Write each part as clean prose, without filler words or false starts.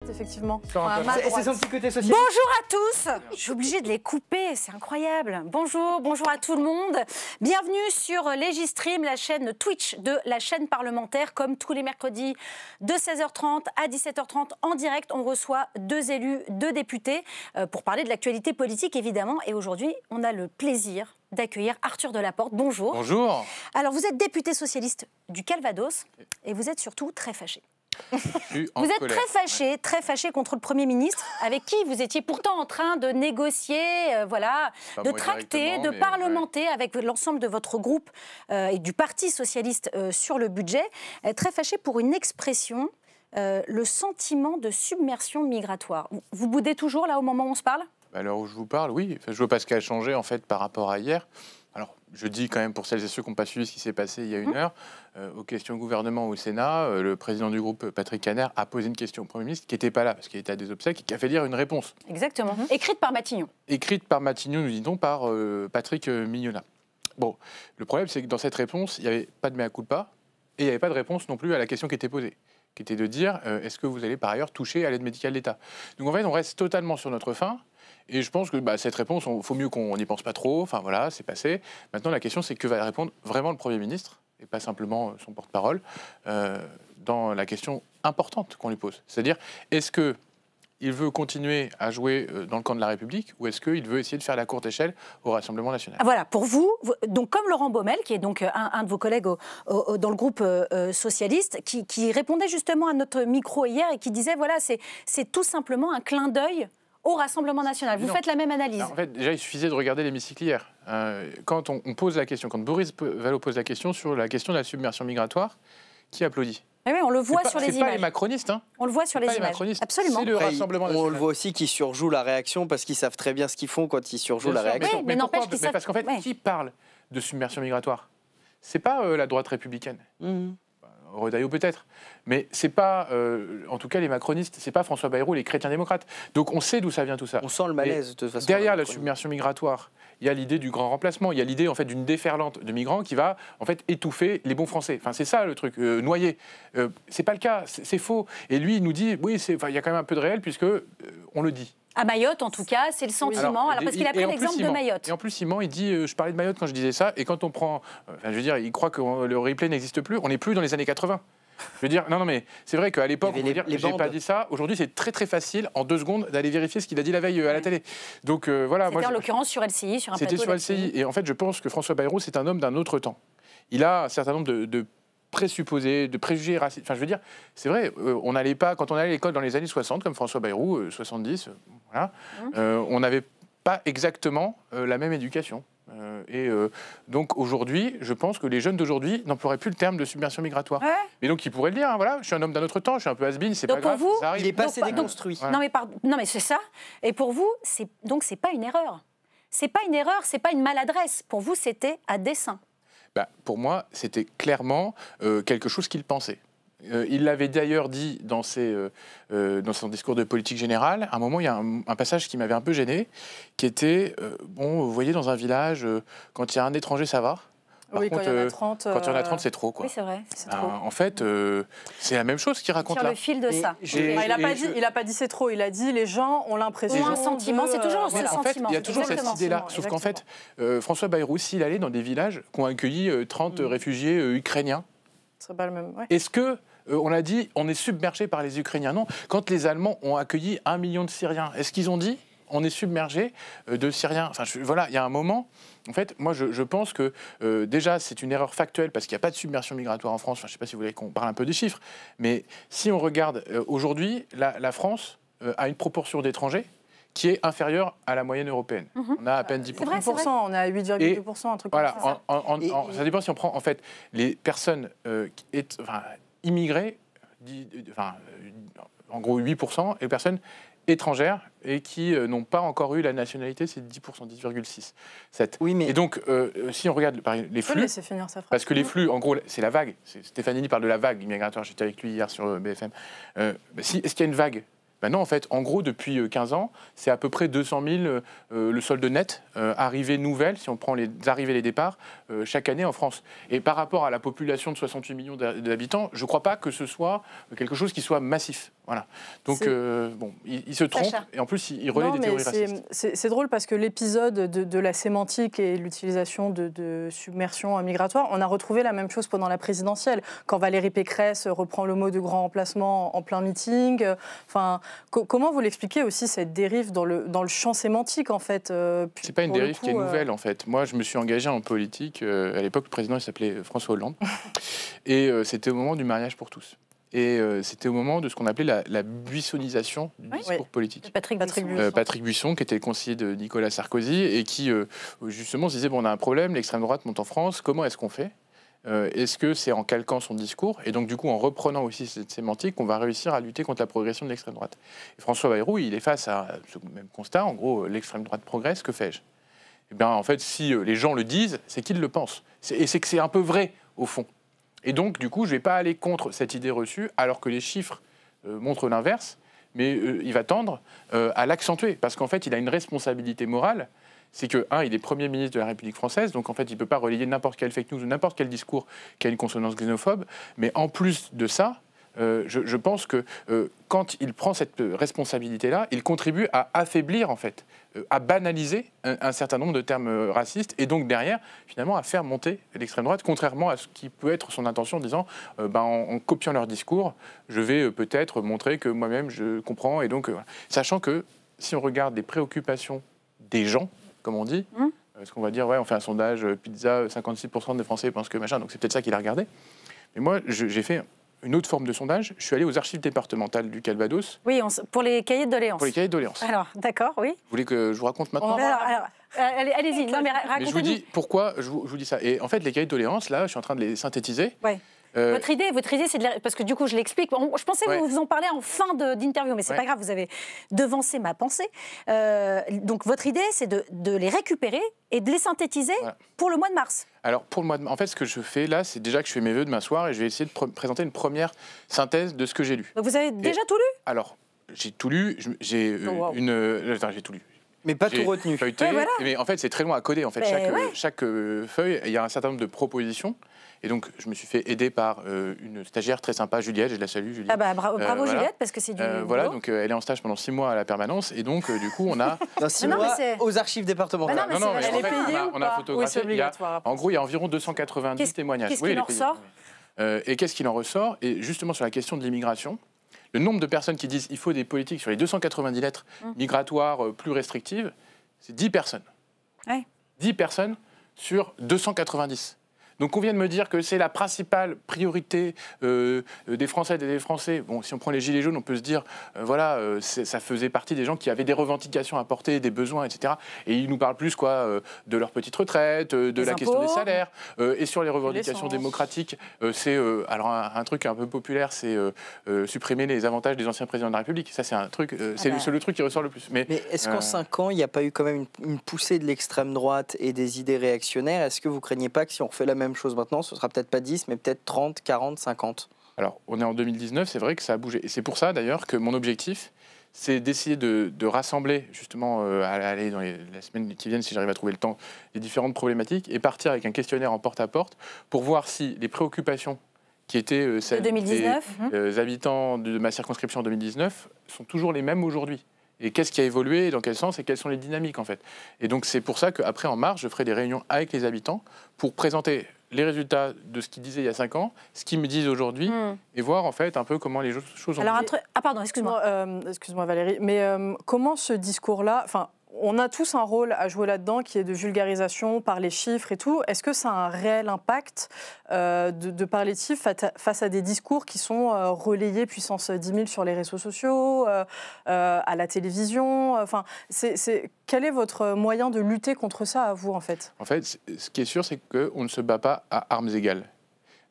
effectivement. C'est son petit côté social. Bonjour à tous. Je suis obligée de les couper, c'est incroyable. Bonjour à tout le monde. Bienvenue sur Légistream, la chaîne Twitch de la chaîne parlementaire. Comme tous les mercredis de 16h30 à 17h30 en direct, on reçoit 2 élus, 2 députés pour parler de l'actualité politique évidemment. Et aujourd'hui, on a le plaisir d'accueillir Arthur Delaporte. Bonjour. Bonjour. Alors vous êtes député socialiste du Calvados et vous êtes surtout très fâché. Vous êtes très fâché contre le Premier ministre, avec qui vous étiez pourtant en train de négocier, de tracter, de parlementer avec l'ensemble de votre groupe et du Parti socialiste sur le budget. Très fâché pour une expression, le sentiment de submersion migratoire. Vous boudez toujours là au moment où on se parle ? À l'heure où je vous parle, oui. Enfin, je vois pas ce qui a changé en fait par rapport à hier. Alors, je dis quand même pour celles et ceux qui n'ont pas suivi ce qui s'est passé il y a une heure, aux questions gouvernement au Sénat, le président du groupe, Patrick Kanner, a posé une question au Premier ministre qui n'était pas là parce qu'il était à des obsèques et qui a fait lire une réponse. Exactement. Écrite par Matignon. Écrite par Matignon, nous dit-on, par Patrick Mignona. Bon, le problème, c'est que dans cette réponse, il n'y avait pas de mea culpa et il n'y avait pas de réponse non plus à la question qui était posée, qui était de dire est-ce que vous allez par ailleurs toucher à l'aide médicale d'État. Donc en fait, on reste totalement sur notre faim. Et je pense que cette réponse, il faut mieux qu'on n'y pense pas trop. Enfin voilà, c'est passé. Maintenant, la question, c'est que va répondre vraiment le Premier ministre, et pas simplement son porte-parole, dans la question importante qu'on lui pose. C'est-à-dire, est-ce qu'il veut continuer à jouer dans le camp de la République ou est-ce qu'il veut essayer de faire la courte échelle au Rassemblement national ? Voilà, pour vous, donc comme Laurent Baumel, qui est donc un de vos collègues dans le groupe socialiste, qui répondait justement à notre micro hier et qui disait, voilà, c'est tout simplement un clin d'œil au Rassemblement national. Vous faites la même analyse. En fait, déjà, il suffisait de regarder l'hémicycle hier. Quand on pose la question, quand Boris Vallaud pose la question sur la question de la submersion migratoire, qui applaudit ? Oui, on le voit sur les images. C'est pas les macronistes. Hein. On le voit sur les images. Absolument. C'est le Rassemblement national. On le voit aussi qu'ils surjouent la réaction parce qu'ils savent très bien ce qu'ils font quand ils surjouent la réaction. Oui, mais n'empêche qu'ils savent... Parce qu'en fait, qui parle de submersion migratoire ? C'est pas la droite républicaine. Retailleau peut-être, mais c'est pas, en tout cas les macronistes, c'est pas François Bayrou, les chrétiens démocrates. Donc on sait d'où ça vient tout ça. On sent le malaise de toute façon. Derrière la submersion migratoire, il y a l'idée du grand remplacement, il y a l'idée en fait d'une déferlante de migrants qui va en fait étouffer les bons Français. Enfin c'est ça le truc, noyer. C'est pas le cas, c'est faux. Et lui il nous dit oui, il y a quand même un peu de réel puisque on le dit. À Mayotte, en tout cas, c'est le sentiment. Alors parce qu'il a pris l'exemple de Mayotte. Et en plus, il dit je parlais de Mayotte quand je disais ça, et quand on prend. Je veux dire, il croit que le replay n'existe plus. On n'est plus dans les années 80. Je veux dire, non, mais c'est vrai qu'à l'époque, on peut dire j'ai pas dit ça. Aujourd'hui, c'est très très facile, en 2 secondes, d'aller vérifier ce qu'il a dit la veille à la télé. Donc voilà. C'était en l'occurrence sur LCI, sur un plateau. C'était sur LCI. Et en fait, je pense que François Bayrou, c'est un homme d'un autre temps. Il a un certain nombre de présupposés, de préjugés racistes. Enfin, je veux dire, c'est vrai, on n'allait pas, quand on allait à l'école dans les années 60, comme François Bayrou, 70, voilà, on n'avait pas exactement la même éducation. Donc aujourd'hui, je pense que les jeunes d'aujourd'hui n'emploieraient plus le terme de submersion migratoire. Ouais. Mais donc ils pourraient le dire, hein, voilà, je suis un homme d'un autre temps, je suis un peu has-been, c'est pas grave, ça arrive. Il est pas assez déconstruit. Voilà. Non mais c'est ça. Et pour vous, c'est pas une erreur. C'est pas une erreur, c'est pas une maladresse. Pour vous, c'était à dessein. Pour moi, c'était clairement quelque chose qu'il pensait. Il l'avait d'ailleurs dit dans son discours de politique générale. À un moment, il y a un passage qui m'avait un peu gêné, qui était, vous voyez, dans un village, quand il y a un étranger, ça va. Par contre, quand il y en a 30, quand il y en a 30, c'est trop, quoi. Oui, c'est vrai, c'est trop. En fait, c'est la même chose qu'il raconte là. Sur le fil de ça. Il n'a pas dit c'est trop, il a dit les gens ont l'impression. Un sentiment, c'est toujours ce sentiment. En fait, il y a toujours cette idée-là. Sauf qu'en fait, François Bayrou, s'il allait dans des villages qui ont accueilli 30 réfugiés ukrainiens, ce serait pas le même. Ouais. Est-ce que on a dit on est submergé par les Ukrainiens? Non. Quand les Allemands ont accueilli 1 million de Syriens, est-ce qu'ils ont dit on est submergé de Syriens? Enfin, voilà, il y a un moment. En fait, moi, je pense que déjà, c'est une erreur factuelle parce qu'il n'y a pas de submersion migratoire en France. Enfin, je ne sais pas si vous voulez qu'on parle un peu des chiffres, mais si on regarde aujourd'hui, la France a une proportion d'étrangers qui est inférieure à la moyenne européenne. On a à peine 10%. C'est vrai. On est à 8,2%, un truc voilà, comme ça. Ça dépend si on prend en fait les personnes immigrées, en gros 8%, et les personnes étrangères et qui n'ont pas encore eu la nationalité, c'est 10%, 10,6. Oui, mais... Et donc, si on regarde les flux, parce que les flux, en gros, c'est la vague. Stéphanie parle de la vague migratoire, j'étais avec lui hier sur BFM. Est-ce qu'il y a une vague? Non, en fait, en gros, depuis 15 ans, c'est à peu près 200 000 le solde net, arrivées nouvelles, si on prend les arrivées et les départs, chaque année en France. Et par rapport à la population de 68 millions d'habitants, je ne crois pas que ce soit quelque chose qui soit massif. Voilà. Donc, bon, il se trompe et en plus, il relaie des théories racistes. C'est drôle parce que l'épisode de la sémantique et l'utilisation de submersion migratoire, on a retrouvé la même chose pendant la présidentielle, quand Valérie Pécresse reprend le mot de grand remplacement en plein meeting. Enfin, comment vous l'expliquez aussi, cette dérive dans le champ sémantique, en fait C'est pas une dérive qui est nouvelle, en fait. Moi, je me suis engagé en politique. À l'époque, le président, il s'appelait François Hollande. Et c'était au moment du mariage pour tous. Et c'était au moment de ce qu'on appelait la buissonnisation du discours politique. Patrick Buisson, qui était le conseiller de Nicolas Sarkozy et qui, justement, se disait, bon, on a un problème, l'extrême droite monte en France, comment est-ce qu'on fait ? Est-ce que c'est en calquant son discours et donc, du coup, en reprenant aussi cette sémantique, qu'on va réussir à lutter contre la progression de l'extrême droite ? Et François Bayrou, il est face à ce même constat, en gros, l'extrême droite progresse, que fais-je ? Eh bien, en fait, si les gens le disent, c'est qu'ils le pensent. Et c'est que c'est un peu vrai, au fond. Et donc, du coup, je ne vais pas aller contre cette idée reçue, alors que les chiffres montrent l'inverse, mais il va tendre à l'accentuer, parce qu'en fait, il a une responsabilité morale. C'est que, il est Premier ministre de la République française, donc en fait, il ne peut pas relayer n'importe quelle fake news ou n'importe quel discours qui a une consonance xénophobe. Mais en plus de ça, je pense que quand il prend cette responsabilité-là, il contribue à affaiblir, en fait, à banaliser un certain nombre de termes racistes et donc derrière, finalement, à faire monter l'extrême droite, contrairement à ce qui peut être son intention en disant, en copiant leur discours, je vais peut-être montrer que moi-même je comprends. Et donc, sachant que si on regarde les préoccupations des gens, comme on dit, parce qu'on va dire, on fait un sondage pizza, 56% des Français pensent que machin, donc c'est peut-être ça qu'il a regardé. Mais moi, j'ai fait une autre forme de sondage. Je suis allé aux archives départementales du Calvados. Oui, pour les cahiers de doléances. Pour les cahiers de doléances. Alors, d'accord, oui. Vous voulez que je vous raconte maintenant ? Allez-y, non mais racontez-nous. Mais je vous dis pourquoi je vous dis ça. Et en fait, les cahiers de doléances, là, je suis en train de les synthétiser. Ouais. Votre idée, c'est parce que du coup, je l'explique. Je pensais que vous en parlez en fin d'interview, mais c'est pas grave, vous avez devancé ma pensée. Donc, votre idée, c'est de les récupérer et de les synthétiser pour le mois de mars. Alors, pour le mois de mars, en fait, ce que je fais là, c'est déjà que je fais mes vœux de m'asseoir et je vais essayer de présenter une première synthèse de ce que j'ai lu. Donc, vous avez déjà tout lu ? Alors, j'ai tout lu. J'ai j'ai tout lu. Mais pas tout retenu. Feuilleté, mais en fait, c'est très long à coder. En fait, chaque feuille, il y a un certain nombre de propositions. Et donc, je me suis fait aider par une stagiaire très sympa, Juliette, je la salue, Juliette. Bravo Juliette, parce que c'est du voilà, donc elle est en stage pendant 6 mois à la permanence, et donc, du coup, on a... Dans 6 mois aux archives départementales. Non, mais en fait, on a photographié, en gros, il y a environ 290 témoignages. Qu'est-ce qu'il en ressort ? Et qu'est-ce qu'il en ressort ? Et justement, sur la question de l'immigration, le nombre de personnes qui disent qu'il faut des politiques sur les 290 lettres migratoires plus restrictives, c'est 10 personnes. 10 personnes sur 290. Donc on vient de me dire que c'est la principale priorité des Françaises et des Français. Bon, si on prend les Gilets jaunes, on peut se dire, ça faisait partie des gens qui avaient des revendications à porter, des besoins, etc. Et ils nous parlent plus de leur petite retraite, de la question des salaires. Et sur les revendications démocratiques, c'est alors un truc un peu populaire, c'est supprimer les avantages des anciens présidents de la République. Ça, c'est un truc, c'est le truc qui ressort le plus. Mais est-ce qu'en 5 ans, il n'y a pas eu quand même une poussée de l'extrême droite et des idées réactionnaires ? Est-ce que vous craignez pas que si on refait la même chose maintenant, ce sera peut-être pas 10, mais peut-être 30, 40, 50 ? Alors, on est en 2019, c'est vrai que ça a bougé. Et c'est pour ça, d'ailleurs, que mon objectif, c'est d'essayer de rassembler, justement, aller dans les semaines qui viennent, si j'arrive à trouver le temps, les différentes problématiques, et partir avec un questionnaire en porte-à-porte pour voir si les préoccupations qui étaient celles des habitants de ma circonscription en 2019 sont toujours les mêmes aujourd'hui. Et qu'est-ce qui a évolué, dans quel sens, et quelles sont les dynamiques, en fait. Et donc, c'est pour ça qu'après, en mars, je ferai des réunions avec les habitants pour présenter les résultats de ce qu'ils disaient il y a 5 ans, ce qu'ils me disent aujourd'hui, et voir, en fait, un peu comment les choses ont évolué. Pardon, excuse-moi. Excuse-moi, Valérie, mais comment ce discours-là... On a tous un rôle à jouer là-dedans qui est de vulgarisation par les chiffres et tout. Est-ce que ça a un réel impact de parler de chiffres face à des discours qui sont relayés puissance 10 000 sur les réseaux sociaux, à la télévision quel est votre moyen de lutter contre ça à vous, en fait ? En fait, ce qui est sûr, c'est qu'on ne se bat pas à armes égales.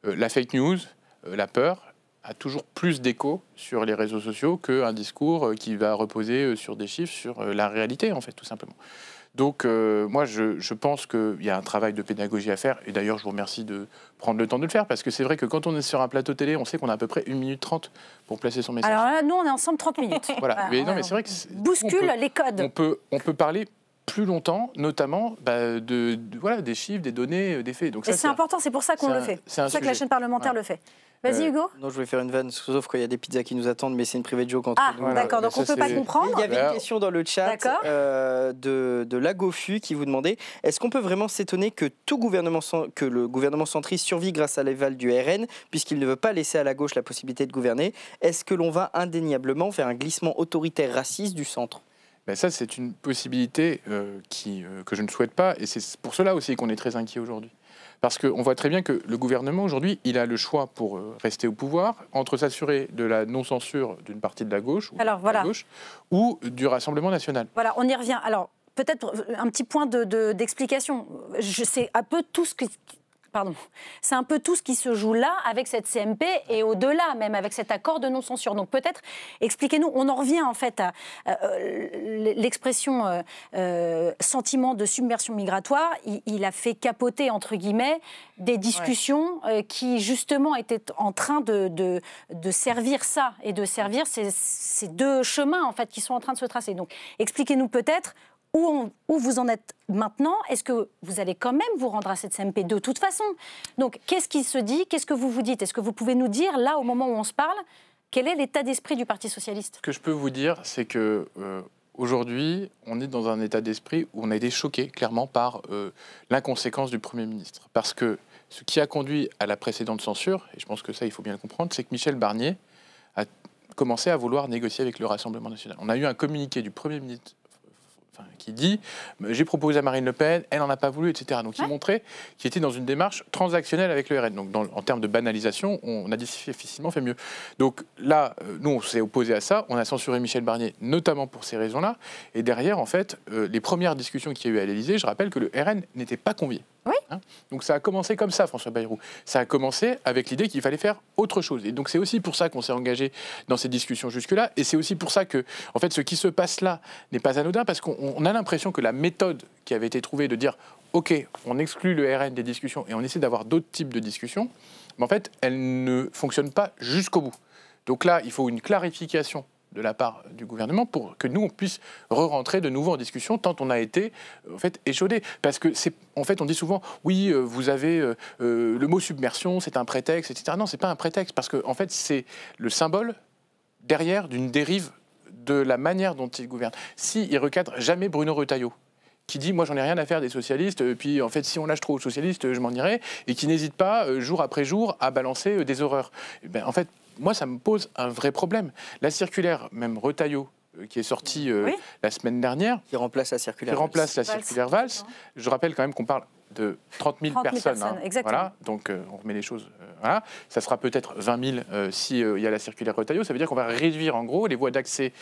La fake news, la peur, a toujours plus d'écho sur les réseaux sociaux qu'un discours qui va reposer sur des chiffres, sur la réalité, en fait, tout simplement. Donc, moi, je pense qu'il y a un travail de pédagogie à faire. Et d'ailleurs, je vous remercie de prendre le temps de le faire, parce que c'est vrai que quand on est sur un plateau télé, on sait qu'on a à peu près 1 minute 30 pour placer son message. Alors là, nous, on est ensemble 30 minutes. Voilà. Mais non, mais c'est vrai que... Bouscule les codes. On peut parler plus longtemps, notamment voilà, des chiffres, des données, des faits. Donc et c'est important, c'est pour ça qu'on le fait. C'est pour ça que la chaîne parlementaire le fait. Vas-y Hugo. Non, je voulais faire une vanne, sauf qu'il y a des pizzas qui nous attendent, mais c'est une private joke entre nous. Ah, d'accord, donc on ne peut pas comprendre. Il y avait une question dans le chat de Lagofu qui vous demandait, est-ce qu'on peut vraiment s'étonner que le gouvernement centriste survit grâce à l'aval du RN, puisqu'il ne veut pas laisser à la gauche la possibilité de gouverner? Est-ce que l'on va indéniablement vers un glissement autoritaire raciste du centre? Ça, c'est une possibilité que je ne souhaite pas, et c'est pour cela aussi qu'on est très inquiet aujourd'hui. Parce qu'on voit très bien que le gouvernement, aujourd'hui, il a le choix pour rester au pouvoir entre s'assurer de la non-censure d'une partie de la gauche, ou du Rassemblement national. Voilà, on y revient. Alors, peut-être un petit point d'explication. C'est un peu tout ce que... Pardon. C'est un peu tout ce qui se joue là avec cette CMP et au-delà même avec cet accord de non-censure. Donc peut-être, expliquez-nous, on en revient en fait à l'expression sentiment de submersion migratoire. Il a fait capoter, entre guillemets, des discussions qui justement étaient en train de servir ça et de servir ces deux chemins en fait qui sont en train de se tracer. Donc expliquez-nous peut-être où vous en êtes maintenant. Est-ce que vous allez quand même vous rendre à cette CMP de toute façon? Donc, qu'est-ce qui se dit? Qu'est-ce que vous vous dites? Est-ce que vous pouvez nous dire, là, au moment où on se parle, quel est l'état d'esprit du Parti socialiste? Ce que je peux vous dire, c'est que aujourd'hui, on est dans un état d'esprit où on a été choqué, clairement, par l'inconséquence du Premier ministre. Parce que ce qui a conduit à la précédente censure, et je pense que ça, il faut bien le comprendre, c'est que Michel Barnier a commencé à vouloir négocier avec le Rassemblement national. On a eu un communiqué du Premier ministre qui dit « j'ai proposé à Marine Le Pen, elle n'en a pas voulu », etc. Donc il montrait qu'il était dans une démarche transactionnelle avec le RN. Donc en termes de banalisation, on a difficilement fait mieux. Donc là, nous, on s'est opposé à ça, on a censuré Michel Barnier, notamment pour ces raisons-là. Et derrière, en fait, les premières discussions qu'il y a eu à l'Élysée, je rappelle que le RN n'était pas convié. Oui. Donc ça a commencé comme ça, François Bayrou. Ça a commencé avec l'idée qu'il fallait faire autre chose. Et donc c'est aussi pour ça qu'on s'est engagé dans ces discussions jusque-là. Et c'est aussi pour ça que, en fait, ce qui se passe là n'est pas anodin, parce qu'on a l'impression que la méthode qui avait été trouvée de dire « OK, on exclut le RN des discussions et on essaie d'avoir d'autres types de discussions », mais en fait, elle ne fonctionne pas jusqu'au bout. Donc là, il faut une clarification de la part du gouvernement pour que nous, on puisse re-rentrer de nouveau en discussion tant on a été en fait, échaudé. Parce que, en fait, on dit souvent, oui, vous avez le mot submersion, c'est un prétexte, etc. Non, c'est pas un prétexte, parce que en fait, c'est le symbole derrière d'une dérive de la manière dont il gouverne. S'il ne recadre jamais Bruno Retailleau, qui dit « moi, j'en ai rien à faire des socialistes, puis en fait, si on lâche trop aux socialistes, je m'en irai », et qui n'hésite pas, jour après jour, à balancer des horreurs. Et ben, en fait, moi, ça me pose un vrai problème. La circulaire, même Retailleau, qui est sortie la semaine dernière... Qui remplace la circulaire Valls. Je rappelle quand même qu'on parle de 30 000 personnes. Voilà, donc on remet les choses... voilà. Ça sera peut-être 20 000 s'il y a la circulaire Retailleau. Ça veut dire qu'on va réduire, en gros, les voies d'accès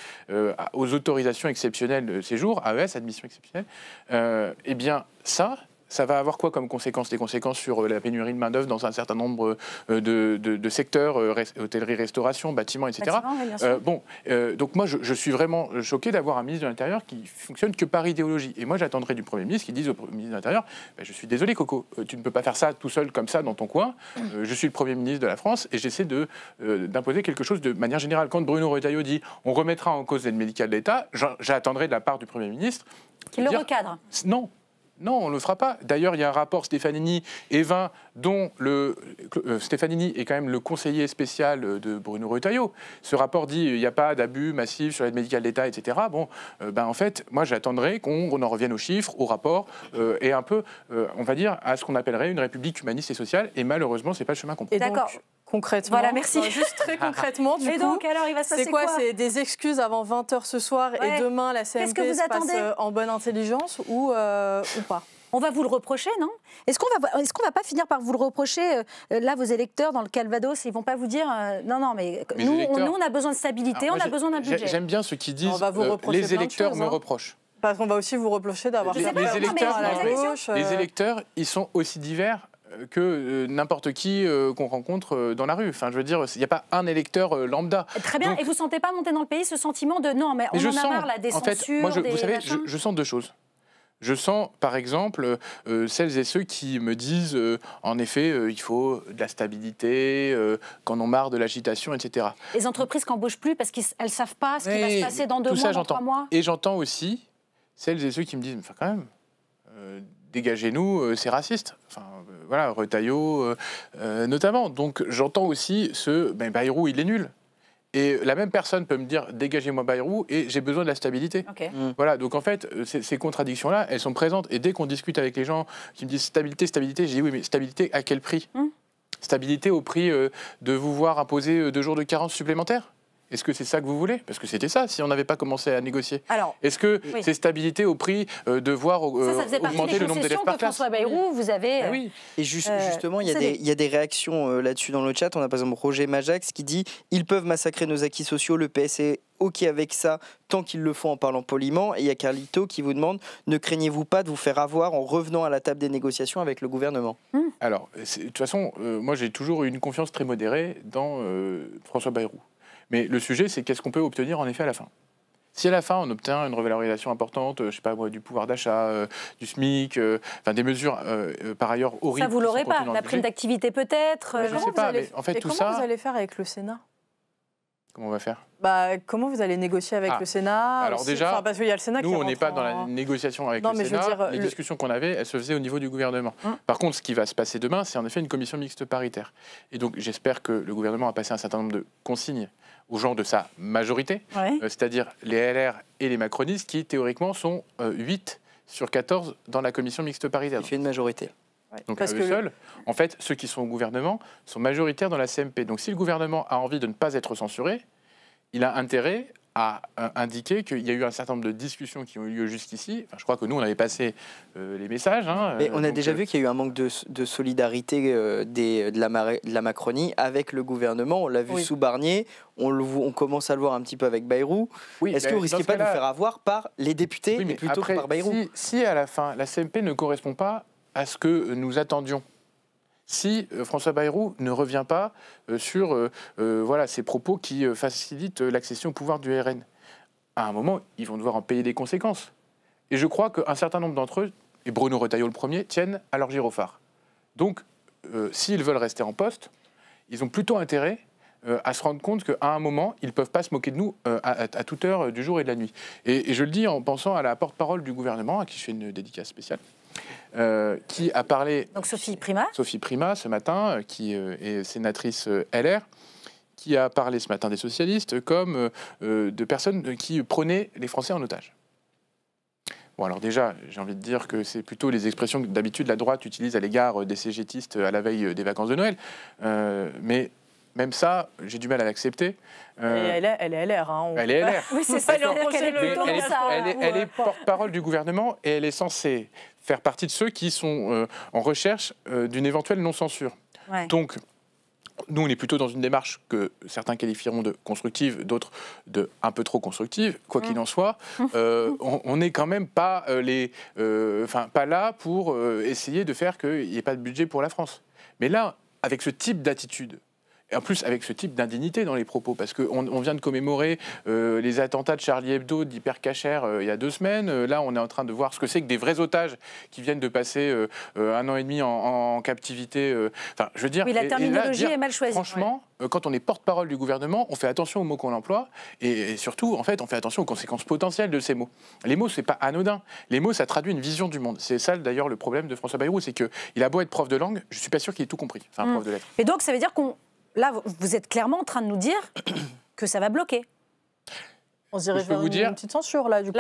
aux autorisations exceptionnelles de séjour, AES, admission exceptionnelle. Eh bien, ça va avoir quoi comme conséquence? Des conséquences sur la pénurie de main-d'œuvre dans un certain nombre de secteurs, hôtellerie, restauration, bâtiments, etc. Donc moi, je suis vraiment choqué d'avoir un ministre de l'Intérieur qui fonctionne que par idéologie. Et moi, j'attendrai du Premier ministre qui dise au ministre de l'Intérieur je suis désolé, Coco, tu ne peux pas faire ça tout seul comme ça dans ton coin. Je suis le Premier ministre de la France et j'essaie d'imposer quelque chose de manière générale. Quand Bruno Retailleau dit on remettra en cause l'aide médicale de l'État, j'attendrai de la part du Premier ministre qu'il le recadre. Non, on ne le fera pas. D'ailleurs, il y a un rapport Stefanini-Evin, dont Stefanini est quand même le conseiller spécial de Bruno Retailleau. Ce rapport dit qu'il n'y a pas d'abus massif sur l'aide médicale d'État, etc. Bon, en fait, moi, j'attendrai qu'on en revienne aux chiffres, au rapport, et un peu, on va dire, à ce qu'on appellerait une république humaniste et sociale. Et malheureusement, ce n'est pas le chemin qu'on prend. D'accord. Concrètement, voilà, merci. Juste très concrètement, du coup, donc, alors, il va se passer quoi? C'est des excuses avant 20h ce soir et demain la CMP se passe en bonne intelligence ou pas? On va vous le reprocher, non? Est-ce qu'on va pas finir par vous le reprocher? Là, vos électeurs dans le Calvados, ils vont pas vous dire non, mais nous, on a besoin de stabilité, on a besoin d'un budget. J'aime bien ceux qui disent les électeurs me reprochent. Parce qu'on va aussi vous reprocher d'avoir fait les électeurs, ils sont aussi divers que n'importe qui qu'on rencontre dans la rue. Enfin, je veux dire, il n'y a pas un électeur lambda. Très bien. Donc, et vous ne sentez pas monter dans le pays ce sentiment de non, mais on en a marre là, des censures, en fait, moi, vous savez, je sens deux choses. Je sens, par exemple, celles et ceux qui me disent, en effet, il faut de la stabilité, qu'en ont marre de l'agitation, etc. Les entreprises qui n'embauchent plus parce qu'elles ne savent pas ce qui va se passer dans 2 mois, dans 3 mois. Et j'entends aussi celles et ceux qui me disent, enfin quand même, dégagez-nous, c'est raciste. Enfin, voilà, Retailleau notamment. Donc j'entends aussi Bayrou, il est nul. Et la même personne peut me dire, dégagez-moi Bayrou, et j'ai besoin de la stabilité. Okay. Voilà, donc en fait, ces contradictions-là, elles sont présentes. Et dès qu'on discute avec les gens qui me disent stabilité, stabilité, je dis oui, mais stabilité à quel prix? Stabilité au prix de vous voir imposer 2 jours de carence supplémentaires? Est-ce que c'est ça que vous voulez? Parce que c'était ça, si on n'avait pas commencé à négocier. Est-ce que c'est stabilité au prix de voir augmenter le nombre d'élèves par classe? François Bayrou, vous avez... oui. Et justement, il y a des réactions là-dessus dans le chat. On a par exemple Roger Majax qui dit « Ils peuvent massacrer nos acquis sociaux, le PS est OK avec ça, tant qu'ils le font en parlant poliment. » Et il y a Carlito qui vous demande « Ne craignez-vous pas de vous faire avoir en revenant à la table des négociations avec le gouvernement ?» Alors, de toute façon, moi j'ai toujours eu une confiance très modérée dans François Bayrou. Mais le sujet, c'est qu'est-ce qu'on peut obtenir en effet à la fin. Si à la fin, on obtient une revalorisation importante, je sais pas moi, du pouvoir d'achat, du SMIC, des mesures par ailleurs horribles... Ça, vous l'aurez pas. La prime d'activité peut-être. Je ne sais pas, mais en fait, tout ça... Comment vous allez faire avec le Sénat? Comment on va faire? Comment vous allez négocier avec le Sénat? Alors déjà, parce qu'il y a le Sénat nous, on n'est pas dans la négociation avec le Sénat. Les discussions qu'on avait, elles se faisaient au niveau du gouvernement. Par contre, ce qui va se passer demain, c'est en effet une commission mixte paritaire. Et donc, j'espère que le gouvernement a passé un certain nombre de consignes aux gens de sa majorité, c'est-à-dire les LR et les macronistes, qui théoriquement sont 8 sur 14 dans la commission mixte paritaire. Il fait une majorité. Donc à eux seuls, en fait, ceux qui sont au gouvernement sont majoritaires dans la CMP. Donc si le gouvernement a envie de ne pas être censuré, il a intérêt à indiquer qu'il y a eu un certain nombre de discussions qui ont eu lieu jusqu'ici. Enfin, je crois que nous, on avait passé les messages. Mais on a déjà vu qu'il y a eu un manque de solidarité de la Macronie avec le gouvernement. On l'a vu sous Barnier, on commence à le voir un petit peu avec Bayrou. Est-ce que vous ne risquez pas de vous faire avoir par les députés plutôt que par Bayrou? Si à la fin, la CMP ne correspond pas à ce que nous attendions, si François Bayrou ne revient pas sur ces propos qui facilitent l'accession au pouvoir du RN, à un moment, ils vont devoir en payer des conséquences. Et je crois qu'un certain nombre d'entre eux, et Bruno Retailleau le premier, tiennent à leur gyrophare. Donc, s'ils veulent rester en poste, ils ont plutôt intérêt à se rendre compte qu'à un moment, ils ne peuvent pas se moquer de nous à toute heure du jour et de la nuit. Et je le dis en pensant à la porte-parole du gouvernement, à qui je fais une dédicace spéciale, qui a parlé... Donc Sophie Primas. Sophie Primas, ce matin, qui est sénatrice LR, qui a parlé ce matin des socialistes comme de personnes qui prenaient les Français en otage. Bon, alors déjà, j'ai envie de dire que c'est plutôt les expressions que d'habitude la droite utilise à l'égard des cégétistes à la veille des vacances de Noël. Mais même ça, j'ai du mal à l'accepter. Elle est LR. Elle est LR. Oui, c'est ça. Elle est porte-parole du gouvernement et elle est censée faire partie de ceux qui sont en recherche d'une éventuelle non-censure. Donc, nous, on est plutôt dans une démarche que certains qualifieront de constructive, d'autres de un peu trop constructive. Quoi qu'il en soit, on n'est quand même pas, pas là pour essayer de faire qu'il n'y ait pas de budget pour la France. Mais là, avec ce type d'attitude, et en plus, avec ce type d'indignité dans les propos, parce qu'on vient de commémorer les attentats de Charlie Hebdo, d'Hypercacher, il y a 2 semaines. Là, on est en train de voir ce que c'est que des vrais otages qui viennent de passer 1 an et demi en captivité. Enfin, je veux dire, la terminologie est mal choisie. Franchement, quand on est porte-parole du gouvernement, on fait attention aux mots qu'on emploie et surtout, en fait, on fait attention aux conséquences potentielles de ces mots. Les mots, c'est pas anodin. Les mots, ça traduit une vision du monde. C'est ça, d'ailleurs, le problème de François Bayrou, c'est qu'il a beau être prof de langue, je suis pas sûr qu'il ait tout compris. Enfin, prof de lettres. Et donc, ça veut dire là, vous êtes clairement en train de nous dire que ça va bloquer. On se dirige vers une petite censure, là, du coup.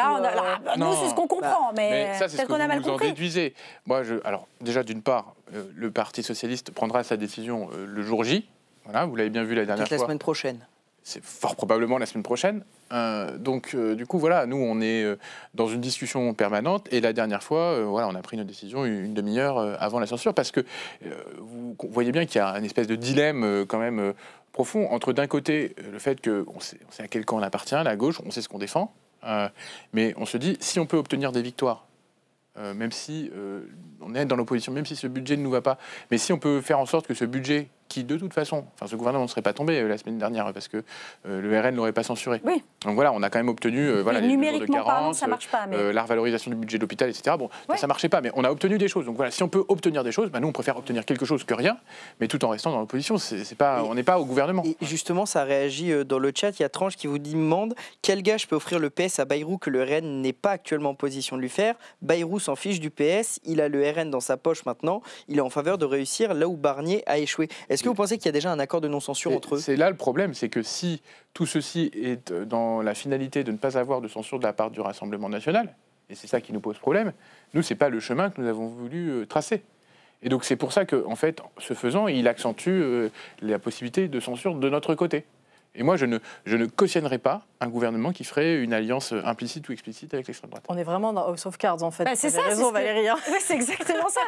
Nous, c'est ce qu'on comprend, mais ça, c'est ce que qu'on a mal compris. En déduisez. Moi, alors, déjà, d'une part, le Parti socialiste prendra sa décision le jour J. Voilà, vous l'avez bien vu la dernière fois. La semaine prochaine. C'est fort probablement la semaine prochaine. Du coup, voilà, nous, on est dans une discussion permanente. Et la dernière fois, on a pris notre décision une demi-heure avant la censure. Parce que vous voyez bien qu'il y a une espèce de dilemme quand même profond entre, d'un côté, le fait qu'on sait à quel camp on appartient, la gauche, on sait ce qu'on défend. Mais on se dit, si on peut obtenir des victoires, même si on est dans l'opposition, même si ce budget ne nous va pas, mais si on peut faire en sorte que ce budget qui de toute façon, enfin ce gouvernement ne serait pas tombé la semaine dernière parce que le RN ne l'aurait pas censuré. Oui. Donc voilà, on a quand même obtenu voilà, les numériquement jours de carence, parlant, ça marche pas. Mais... la revalorisation du budget de l'hôpital, etc. Bon, ça marchait pas, mais on a obtenu des choses. Donc voilà, si on peut obtenir des choses, nous on préfère obtenir quelque chose que rien, mais tout en restant dans l'opposition. On n'est pas au gouvernement. Et justement, ça réagit dans le chat. Il y a Tranche qui vous demande quel gage peut offrir le PS à Bayrou que le RN n'est pas actuellement en position de lui faire. Bayrou s'en fiche du PS, il a le RN dans sa poche maintenant, il est en faveur de réussir là où Barnier a échoué. Est-ce que vous pensez qu'il y a déjà un accord de non-censure entre eux? C'est là le problème, c'est que si tout ceci est dans la finalité de ne pas avoir de censure de la part du Rassemblement national, et c'est ça qui nous pose problème, nous, ce n'est pas le chemin que nous avons voulu tracer. Et donc c'est pour ça qu'en fait, ce faisant, il accentue la possibilité de censure de notre côté. Et moi, je ne cautionnerai pas un gouvernement qui ferait une alliance implicite ou explicite avec l'extrême droite. On est vraiment dans House of Cards, en fait. C'est ça, raison, Valérie. Oui, c'est exactement ça.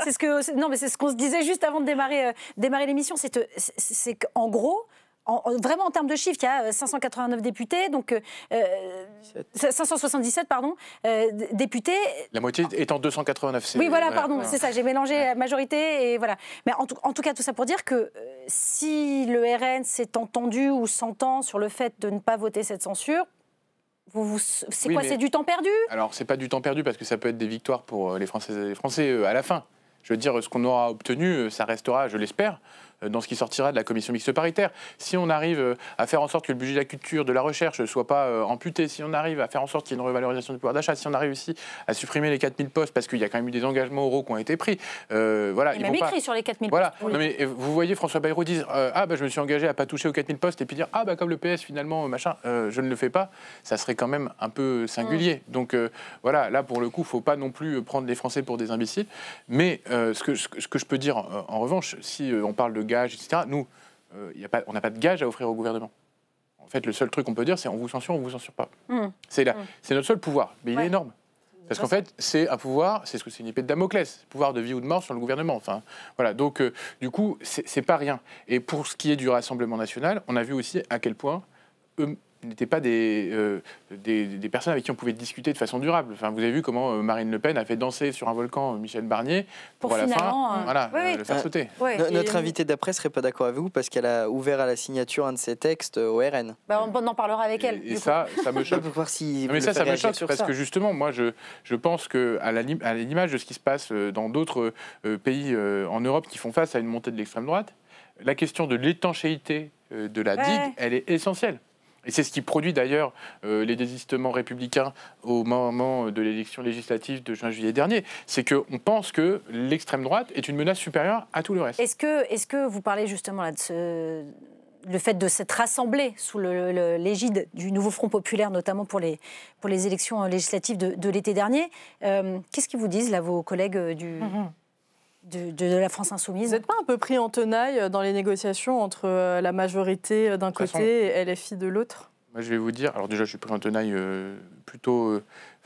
C'est ce qu'on se disait juste avant de démarrer l'émission. C'est qu'en gros, vraiment en termes de chiffres, il y a 589 députés, donc 577 députés. La moitié étant 289. Oui, voilà, pardon, c'est ça, j'ai mélangé la majorité et voilà. Mais en tout cas, tout ça pour dire que si le RN s'est entendu ou s'entend sur le fait de ne pas voter cette censure, c'est quoi, c'est du temps perdu? Alors, c'est pas du temps perdu parce que ça peut être des victoires pour les Françaises et les Français à la fin. Je veux dire, ce qu'on aura obtenu, ça restera, je l'espère, dans ce qui sortira de la commission mixte paritaire. Si on arrive à faire en sorte que le budget de la culture, de la recherche ne soit pas amputé, si on arrive à faire en sorte qu'il y ait une revalorisation du pouvoir d'achat, si on arrive aussi à supprimer les 4000 postes, parce qu'il y a quand même eu des engagements oraux qui ont été pris. Voilà, il m'a écrit sur les 4000 postes. Oui. Non, mais vous voyez François Bayrou dire je me suis engagé à ne pas toucher aux 4000 postes, et puis dire comme le PS finalement, je ne le fais pas, ça serait quand même un peu singulier. Donc voilà, là pour le coup, il ne faut pas non plus prendre les Français pour des imbéciles. Mais ce que je peux dire en revanche, si on parle de gages, etc., nous, on n'a pas de gage à offrir au gouvernement. En fait, le seul truc qu'on peut dire, c'est on vous censure pas. C'est notre seul pouvoir, mais il est énorme. Parce qu'en fait, c'est un pouvoir, c'est une épée de Damoclès, pouvoir de vie ou de mort sur le gouvernement. Enfin, voilà. Donc, du coup, c'est pas rien. Et pour ce qui est du Rassemblement national, on a vu aussi à quel point eux n'étaient pas des personnes avec qui on pouvait discuter de façon durable. Enfin, vous avez vu comment Marine Le Pen a fait danser sur un volcan Michel Barnier pour à la fin le faire sauter. Notre invité d'après ne serait pas d'accord avec vous parce qu'elle a ouvert à la signature un de ses textes au RN. On en parlera avec elle. Et ça me choque. Mais ça me choque parce que justement, moi, je pense qu'à l'image de ce qui se passe dans d'autres pays en Europe qui font face à une montée de l'extrême droite, la question de l'étanchéité de la digue, elle est essentielle. Et c'est ce qui produit d'ailleurs les désistements républicains au moment de l'élection législative de juin-juillet dernier. C'est qu'on pense que l'extrême droite est une menace supérieure à tout le reste. Est-ce que vous parlez justement là de le fait de s'être rassemblé sous l'égide du nouveau Front populaire, notamment pour les élections législatives de l'été dernier, qu'est-ce qu'ils vous disent là, vos collègues de la France insoumise? Vous n'êtes pas un peu pris en tenaille dans les négociations entre la majorité d'un côté et LFI de l'autre? Moi, je vais vous dire, alors déjà, je suis pris en tenaille plutôt...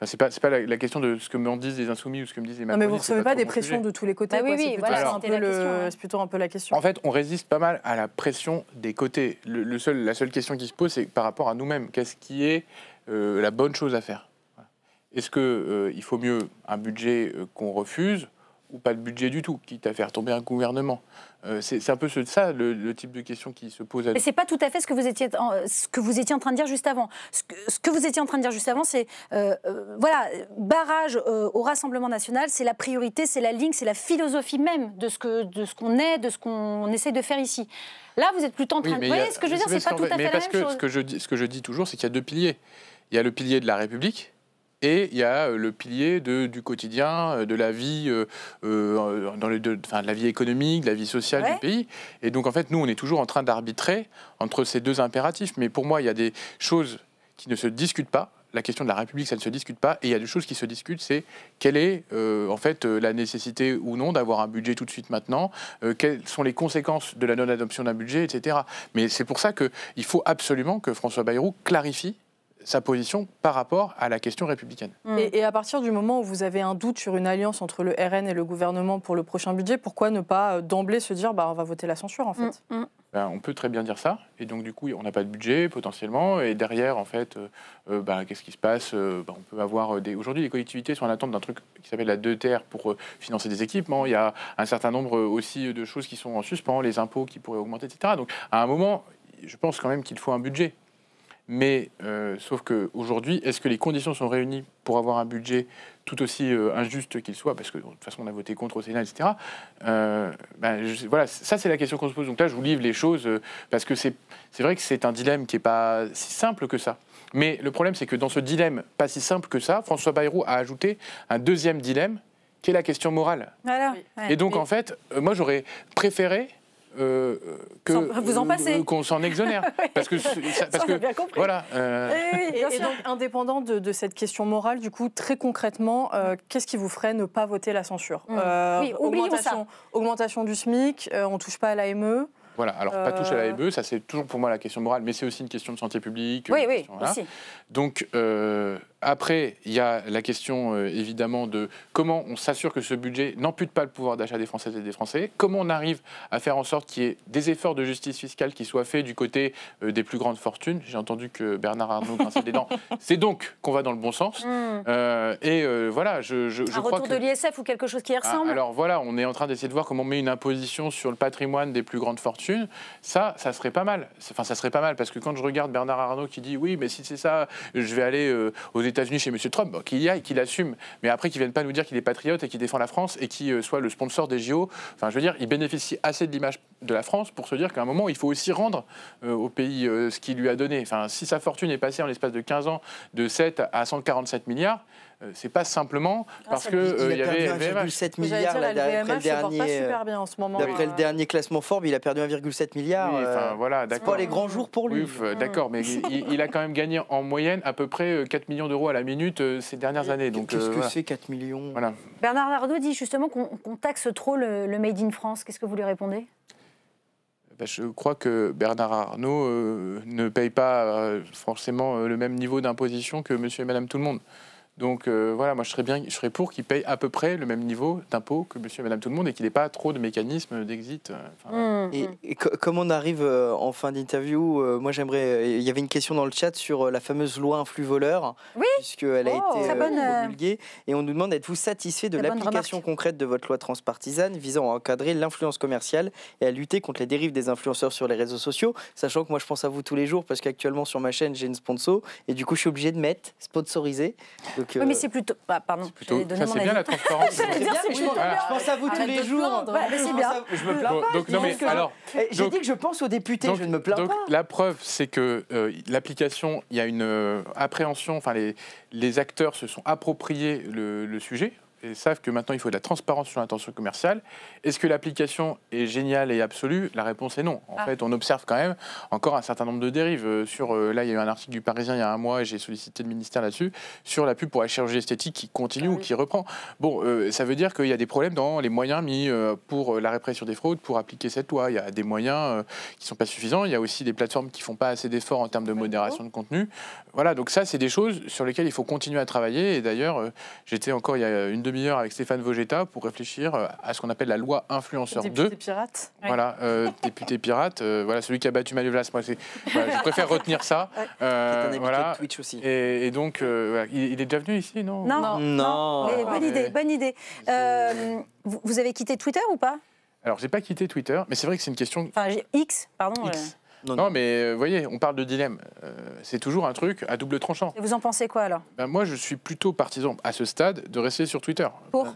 c'est pas la question de ce que m'en disent les insoumis ou ce que me disent les macronistes. Non, mais vous ne recevez pas des pressions de tous les côtés. C'est plutôt un peu la question. En fait, on résiste pas mal à la pression des côtés. La seule question qui se pose, c'est par rapport à nous-mêmes. Qu'est-ce qui est la bonne chose à faire? Est-ce qu'il faut mieux un budget qu'on refuse ou pas de budget du tout, quitte à faire tomber un gouvernement? C'est un peu ça le type de question qui se pose à nous. Mais c'est pas tout à fait ce que vous étiez en train de dire juste avant. Ce que vous étiez en train de dire juste avant, c'est barrage au Rassemblement national, c'est la priorité, c'est la ligne, c'est la philosophie même de ce qu'on est, de ce qu'on essaie de faire ici. Là, vous êtes plutôt en train de... Vous voyez ce que je veux dire, c'est pas tout à fait la même chose. Ce que je dis toujours, c'est qu'il y a deux piliers. Il y a le pilier de la République, et il y a le pilier du quotidien, de la vie, de la vie économique, de la vie sociale du pays. Et donc, en fait, nous, on est toujours en train d'arbitrer entre ces deux impératifs. Mais pour moi, il y a des choses qui ne se discutent pas. La question de la République, ça ne se discute pas. Et il y a des choses qui se discutent, c'est quelle est, la nécessité ou non d'avoir un budget tout de suite maintenant, quelles sont les conséquences de la non-adoption d'un budget, etc. Mais c'est pour ça qu'il faut absolument que François Bayrou clarifie sa position par rapport à la question républicaine. Et à partir du moment où vous avez un doute sur une alliance entre le RN et le gouvernement pour le prochain budget, pourquoi ne pas d'emblée se dire on va voter la censure en fait? On peut très bien dire ça, et donc du coup on n'a pas de budget potentiellement, et derrière en fait, qu'est-ce qui se passe? On peut avoir aujourd'hui les collectivités sont en attente d'un truc qui s'appelle la 2TR pour financer des équipements. Il y a un certain nombre aussi de choses qui sont en suspens, les impôts qui pourraient augmenter, etc. Donc à un moment, je pense quand même qu'il faut un budget. Mais sauf qu'aujourd'hui, est-ce que les conditions sont réunies pour avoir un budget tout aussi injuste qu'il soit, parce que de toute façon on a voté contre au Sénat, etc. Voilà, ça c'est la question qu'on se pose. Donc là, je vous livre les choses parce que c'est vrai que c'est un dilemme qui n'est pas si simple que ça. Mais le problème, c'est que dans ce dilemme pas si simple que ça, François Bayrou a ajouté un deuxième dilemme, qui est la question morale. Voilà. Et donc en fait, moi j'aurais préféré qu'on s'en exonère. Parce que voilà. Et donc, indépendant de cette question morale, du coup, très concrètement, qu'est-ce qui vous ferait ne pas voter la censure? Augmentation du SMIC, on ne touche pas à l'AME. Voilà, alors pas toucher à l'AME, ça c'est toujours pour moi la question morale, mais c'est aussi une question de santé publique. Oui, aussi. Donc après, il y a la question évidemment de comment on s'assure que ce budget n'ampute pas le pouvoir d'achat des Françaises et des Français, comment on arrive à faire en sorte qu'il y ait des efforts de justice fiscale qui soient faits du côté des plus grandes fortunes. J'ai entendu que Bernard Arnault grinçait des dents. C'est donc qu'on va dans le bon sens. Voilà, je crois retour de l'ISF ou quelque chose qui y ressemble. Alors voilà, on est en train d'essayer de voir comment on met une imposition sur le patrimoine des plus grandes fortunes. Ça serait pas mal. Enfin, ça serait pas mal parce que quand je regarde Bernard Arnault qui dit oui, mais si c'est ça, je vais aller aux États-Unis chez M. Trump, qu'il y aille, qu'il assume, mais après qu'il ne vienne pas nous dire qu'il est patriote et qu'il défend la France et qu'il soit le sponsor des JO. Enfin, je veux dire, il bénéficie assez de l'image de la France pour se dire qu'à un moment, il faut aussi rendre au pays ce qu'il lui a donné. Enfin, si sa fortune est passée en l'espace de 15 ans de 7 à 147 milliards, c'est pas simplement parce que il y avait 1,7 milliard d'après le dernier classement Forbes, il a perdu 1,7 milliard. Oui, voilà, c'est pas les grands jours pour lui. Oui, d'accord, mais il a quand même gagné en moyenne à peu près 4 millions d'euros à la minute ces dernières années. Donc qu'est-ce que c'est 4 millions? Voilà. Bernard Arnault dit justement qu'on taxe trop le Made in France. Qu'est-ce que vous lui répondez? Je crois que Bernard Arnault ne paye pas forcément le même niveau d'imposition que monsieur et madame tout le monde. Donc voilà, moi je serais pour qu'il paye à peu près le même niveau d'impôt que monsieur et madame tout le monde et qu'il n'ait pas trop de mécanismes d'exit. Et comme on arrive en fin d'interview, moi j'aimerais... Il y avait une question dans le chat sur la fameuse loi influx-voleur, puisqu'elle a été promulguée. Et on nous demande, êtes-vous satisfait de l'application concrète de votre loi transpartisane visant à encadrer l'influence commerciale et à lutter contre les dérives des influenceurs sur les réseaux sociaux, sachant que moi je pense à vous tous les jours parce qu'actuellement sur ma chaîne j'ai une sponsor et du coup je suis obligé de mettre sponsorisé. Donc, oui, mais c'est plutôt... pardon, ça c'est bien la transparence. Je pense à vous tous les jours. C'est bien. Je me plains pas. Donc, non, mais, alors, j'ai dit que je pense aux députés, je ne me plains pas. La preuve, c'est que l'application, il y a une appréhension, enfin les acteurs se sont appropriés le sujet. Et savent que maintenant il faut de la transparence sur l'intention commerciale. Est-ce que l'application est géniale et absolue? La réponse est non. En fait, on observe quand même encore un certain nombre de dérives. Là, il y a eu un article du Parisien il y a un mois et j'ai sollicité le ministère là-dessus, sur la pub pour la chirurgie esthétique qui continue ou qui reprend. Bon, ça veut dire qu'il y a des problèmes dans les moyens mis pour la répression des fraudes, pour appliquer cette loi. Il y a des moyens qui ne sont pas suffisants. Il y a aussi des plateformes qui ne font pas assez d'efforts en termes de modération de contenu. Voilà, donc ça, c'est des choses sur lesquelles il faut continuer à travailler. Et d'ailleurs, j'étais encore il y a une demi-heure avec Stéphane Vogetta pour réfléchir à ce qu'on appelle la loi influenceur 2. Député pirate. Voilà, député pirate. Voilà, celui qui a battu Manuel Valls. Moi, je préfère retenir ça. C'est un député de Twitch aussi. Et donc, il est déjà venu ici, non? Non. Bonne idée. Vous avez quitté Twitter ou pas? Alors, j'ai pas quitté Twitter, mais c'est vrai que c'est une question... Enfin, X, pardon. X. Non, mais vous voyez, on parle de dilemme. C'est toujours un truc à double tranchant. Et vous en pensez quoi alors? Moi, je suis plutôt partisan, à ce stade, de rester sur Twitter. Pour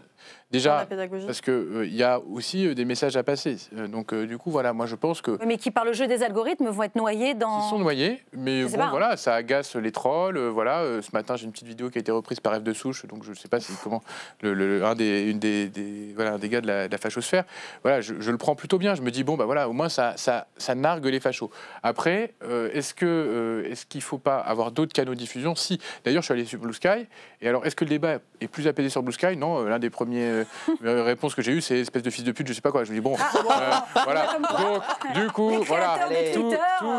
Déjà, parce qu'il y a aussi des messages à passer. Donc, du coup, voilà, moi, je pense que... Mais qui, par le jeu des algorithmes, vont être noyés dans... Ils sont noyés, mais bon, voilà, ça agace les trolls. Voilà, ce matin, j'ai une petite vidéo qui a été reprise par F de Souche, donc je ne sais pas si comment... un des gars de la fachosphère. Voilà, je le prends plutôt bien. Je me dis, bon, bah voilà, au moins, ça nargue les fachos. Après, est-ce qu'il ne faut pas avoir d'autres canaux de diffusion? Si, d'ailleurs, je suis allé sur Blue Sky. Et alors, est-ce que le débat est plus apaisé sur Blue Sky? Non, l'un des premiers réponse que j'ai eue, c'est espèce de fils de pute, je sais pas quoi. Je me dis bon, voilà. Donc du coup, voilà, tout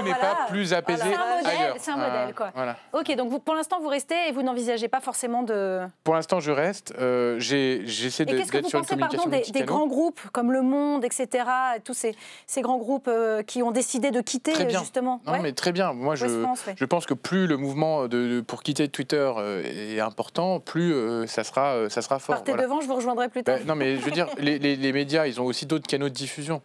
n'est pas plus apaisé ailleurs. C'est un modèle, quoi. Voilà. Ok, donc pour l'instant vous restez et vous n'envisagez pas forcément de. Pour l'instant, je reste. J'essaie d'être sur une communication des grands groupes comme Le Monde, etc. Tous ces grands groupes qui ont décidé de quitter justement. Non, mais très bien. Moi, je pense que plus le mouvement pour quitter Twitter est important, plus ça sera fort. Partez devant, je vous rejoindrai plus tard. Non, mais je veux dire, les médias, ils ont aussi d'autres canaux de diffusion.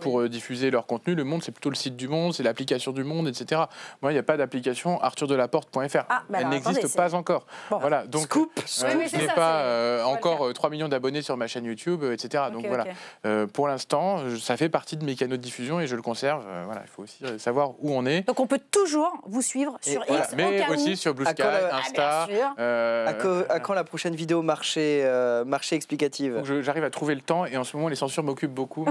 Pour diffuser leur contenu. Le Monde, c'est plutôt le site du Monde, c'est l'application du Monde, etc. Moi, il n'y a pas d'application arthurdelaporte.fr. Elle n'existe pas encore. Bon. Voilà, donc je n'ai pas encore 3 millions d'abonnés sur ma chaîne YouTube, etc. Donc voilà, pour l'instant, ça fait partie de mes canaux de diffusion et je le conserve. Voilà, il faut aussi savoir où on est. Donc on peut toujours vous suivre sur X, mais aussi sur Blue Sky, Insta. À quand la prochaine vidéo marché explicative? J'arrive à trouver le temps et en ce moment, les censures m'occupent beaucoup.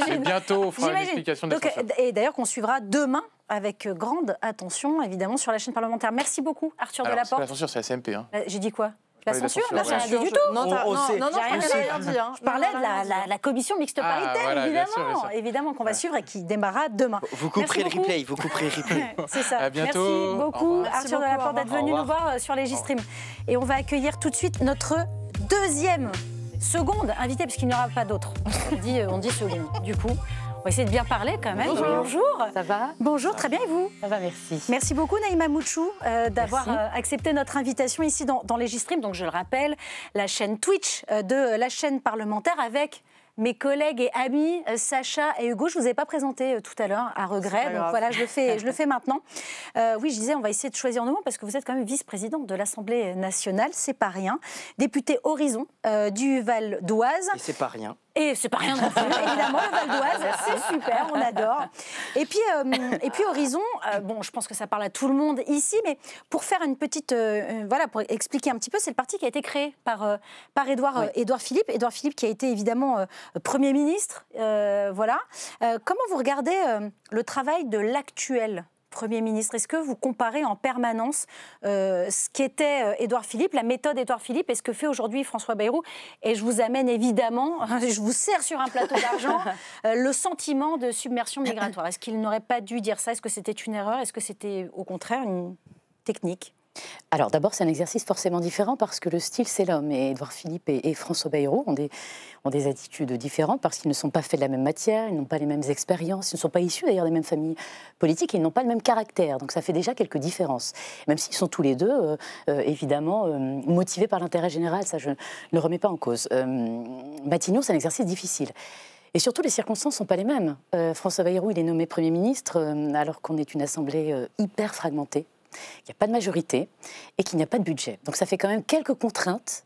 Mais bientôt, on fera une explication des censures. Et d'ailleurs, qu'on suivra demain avec grande attention, évidemment, sur la chaîne parlementaire. Merci beaucoup, Arthur Delaporte. La censure, c'est la CMP. Hein. J'ai dit quoi? La censure? J'ai rien dit du tout. Non, j'ai rien dit. Je parlais de la commission mixte paritaire, évidemment. Évidemment qu'on va suivre et qui démarrera demain. Vous couperez le replay, C'est ça. À bientôt. Merci beaucoup, Arthur Delaporte, d'être venu nous voir sur Legistream. Et on va accueillir tout de suite notre seconde invitée, parce qu'il n'y aura pas d'autre. On dit seconde. Du coup, on va essayer de bien parler quand même. Bonjour. Ça va? Bonjour, très bien, et vous? Ça va, merci. Merci beaucoup, Naïma Mouchou, d'avoir accepté notre invitation ici dans Legistream. Donc, je le rappelle, la chaîne Twitch de la chaîne parlementaire avec mes collègues et amis Sacha et Hugo. Je ne vous ai pas présenté tout à l'heure, à regret. Donc voilà, je le fais maintenant. Oui, je disais, on va essayer de choisir nos mots parce que vous êtes quand même vice-présidente de l'Assemblée nationale. C'est pas rien. Député Horizon du Val d'Oise. Et c'est pas rien. Et c'est pas rien non plus, évidemment, le Val d'Oise, c'est super, on adore. Et puis Horizon, bon, je pense que ça parle à tout le monde ici, mais pour faire une petite, pour expliquer un petit peu, c'est le parti qui a été créé par Édouard Philippe. Édouard Philippe qui a été évidemment Premier ministre, Comment vous regardez le travail de l'actuel Premier ministre? Est-ce que vous comparez en permanence ce qu'était Édouard Philippe, la méthode Édouard Philippe, et ce que fait aujourd'hui François Bayrou? Et je vous amène évidemment, je vous sers sur un plateau d'argent, le sentiment de submersion migratoire. Est-ce qu'il n'aurait pas dû dire ça? Est-ce que c'était une erreur? Est-ce que c'était au contraire une technique? Alors d'abord, c'est un exercice forcément différent parce que le style, c'est l'homme. Et Édouard Philippe et François Bayrou ont des attitudes différentes parce qu'ils ne sont pas faits de la même matière, ils n'ont pas les mêmes expériences, ils ne sont pas issus d'ailleurs des mêmes familles politiques et ils n'ont pas le même caractère. Donc ça fait déjà quelques différences. Même s'ils sont tous les deux, évidemment, motivés par l'intérêt général, ça je ne le remets pas en cause. Matignon, c'est un exercice difficile. Et surtout, les circonstances ne sont pas les mêmes. François Bayrou, il est nommé Premier ministre alors qu'on est une assemblée hyper fragmentée. Il n'y a pas de majorité et qu'il n'y a pas de budget. Donc ça fait quand même quelques contraintes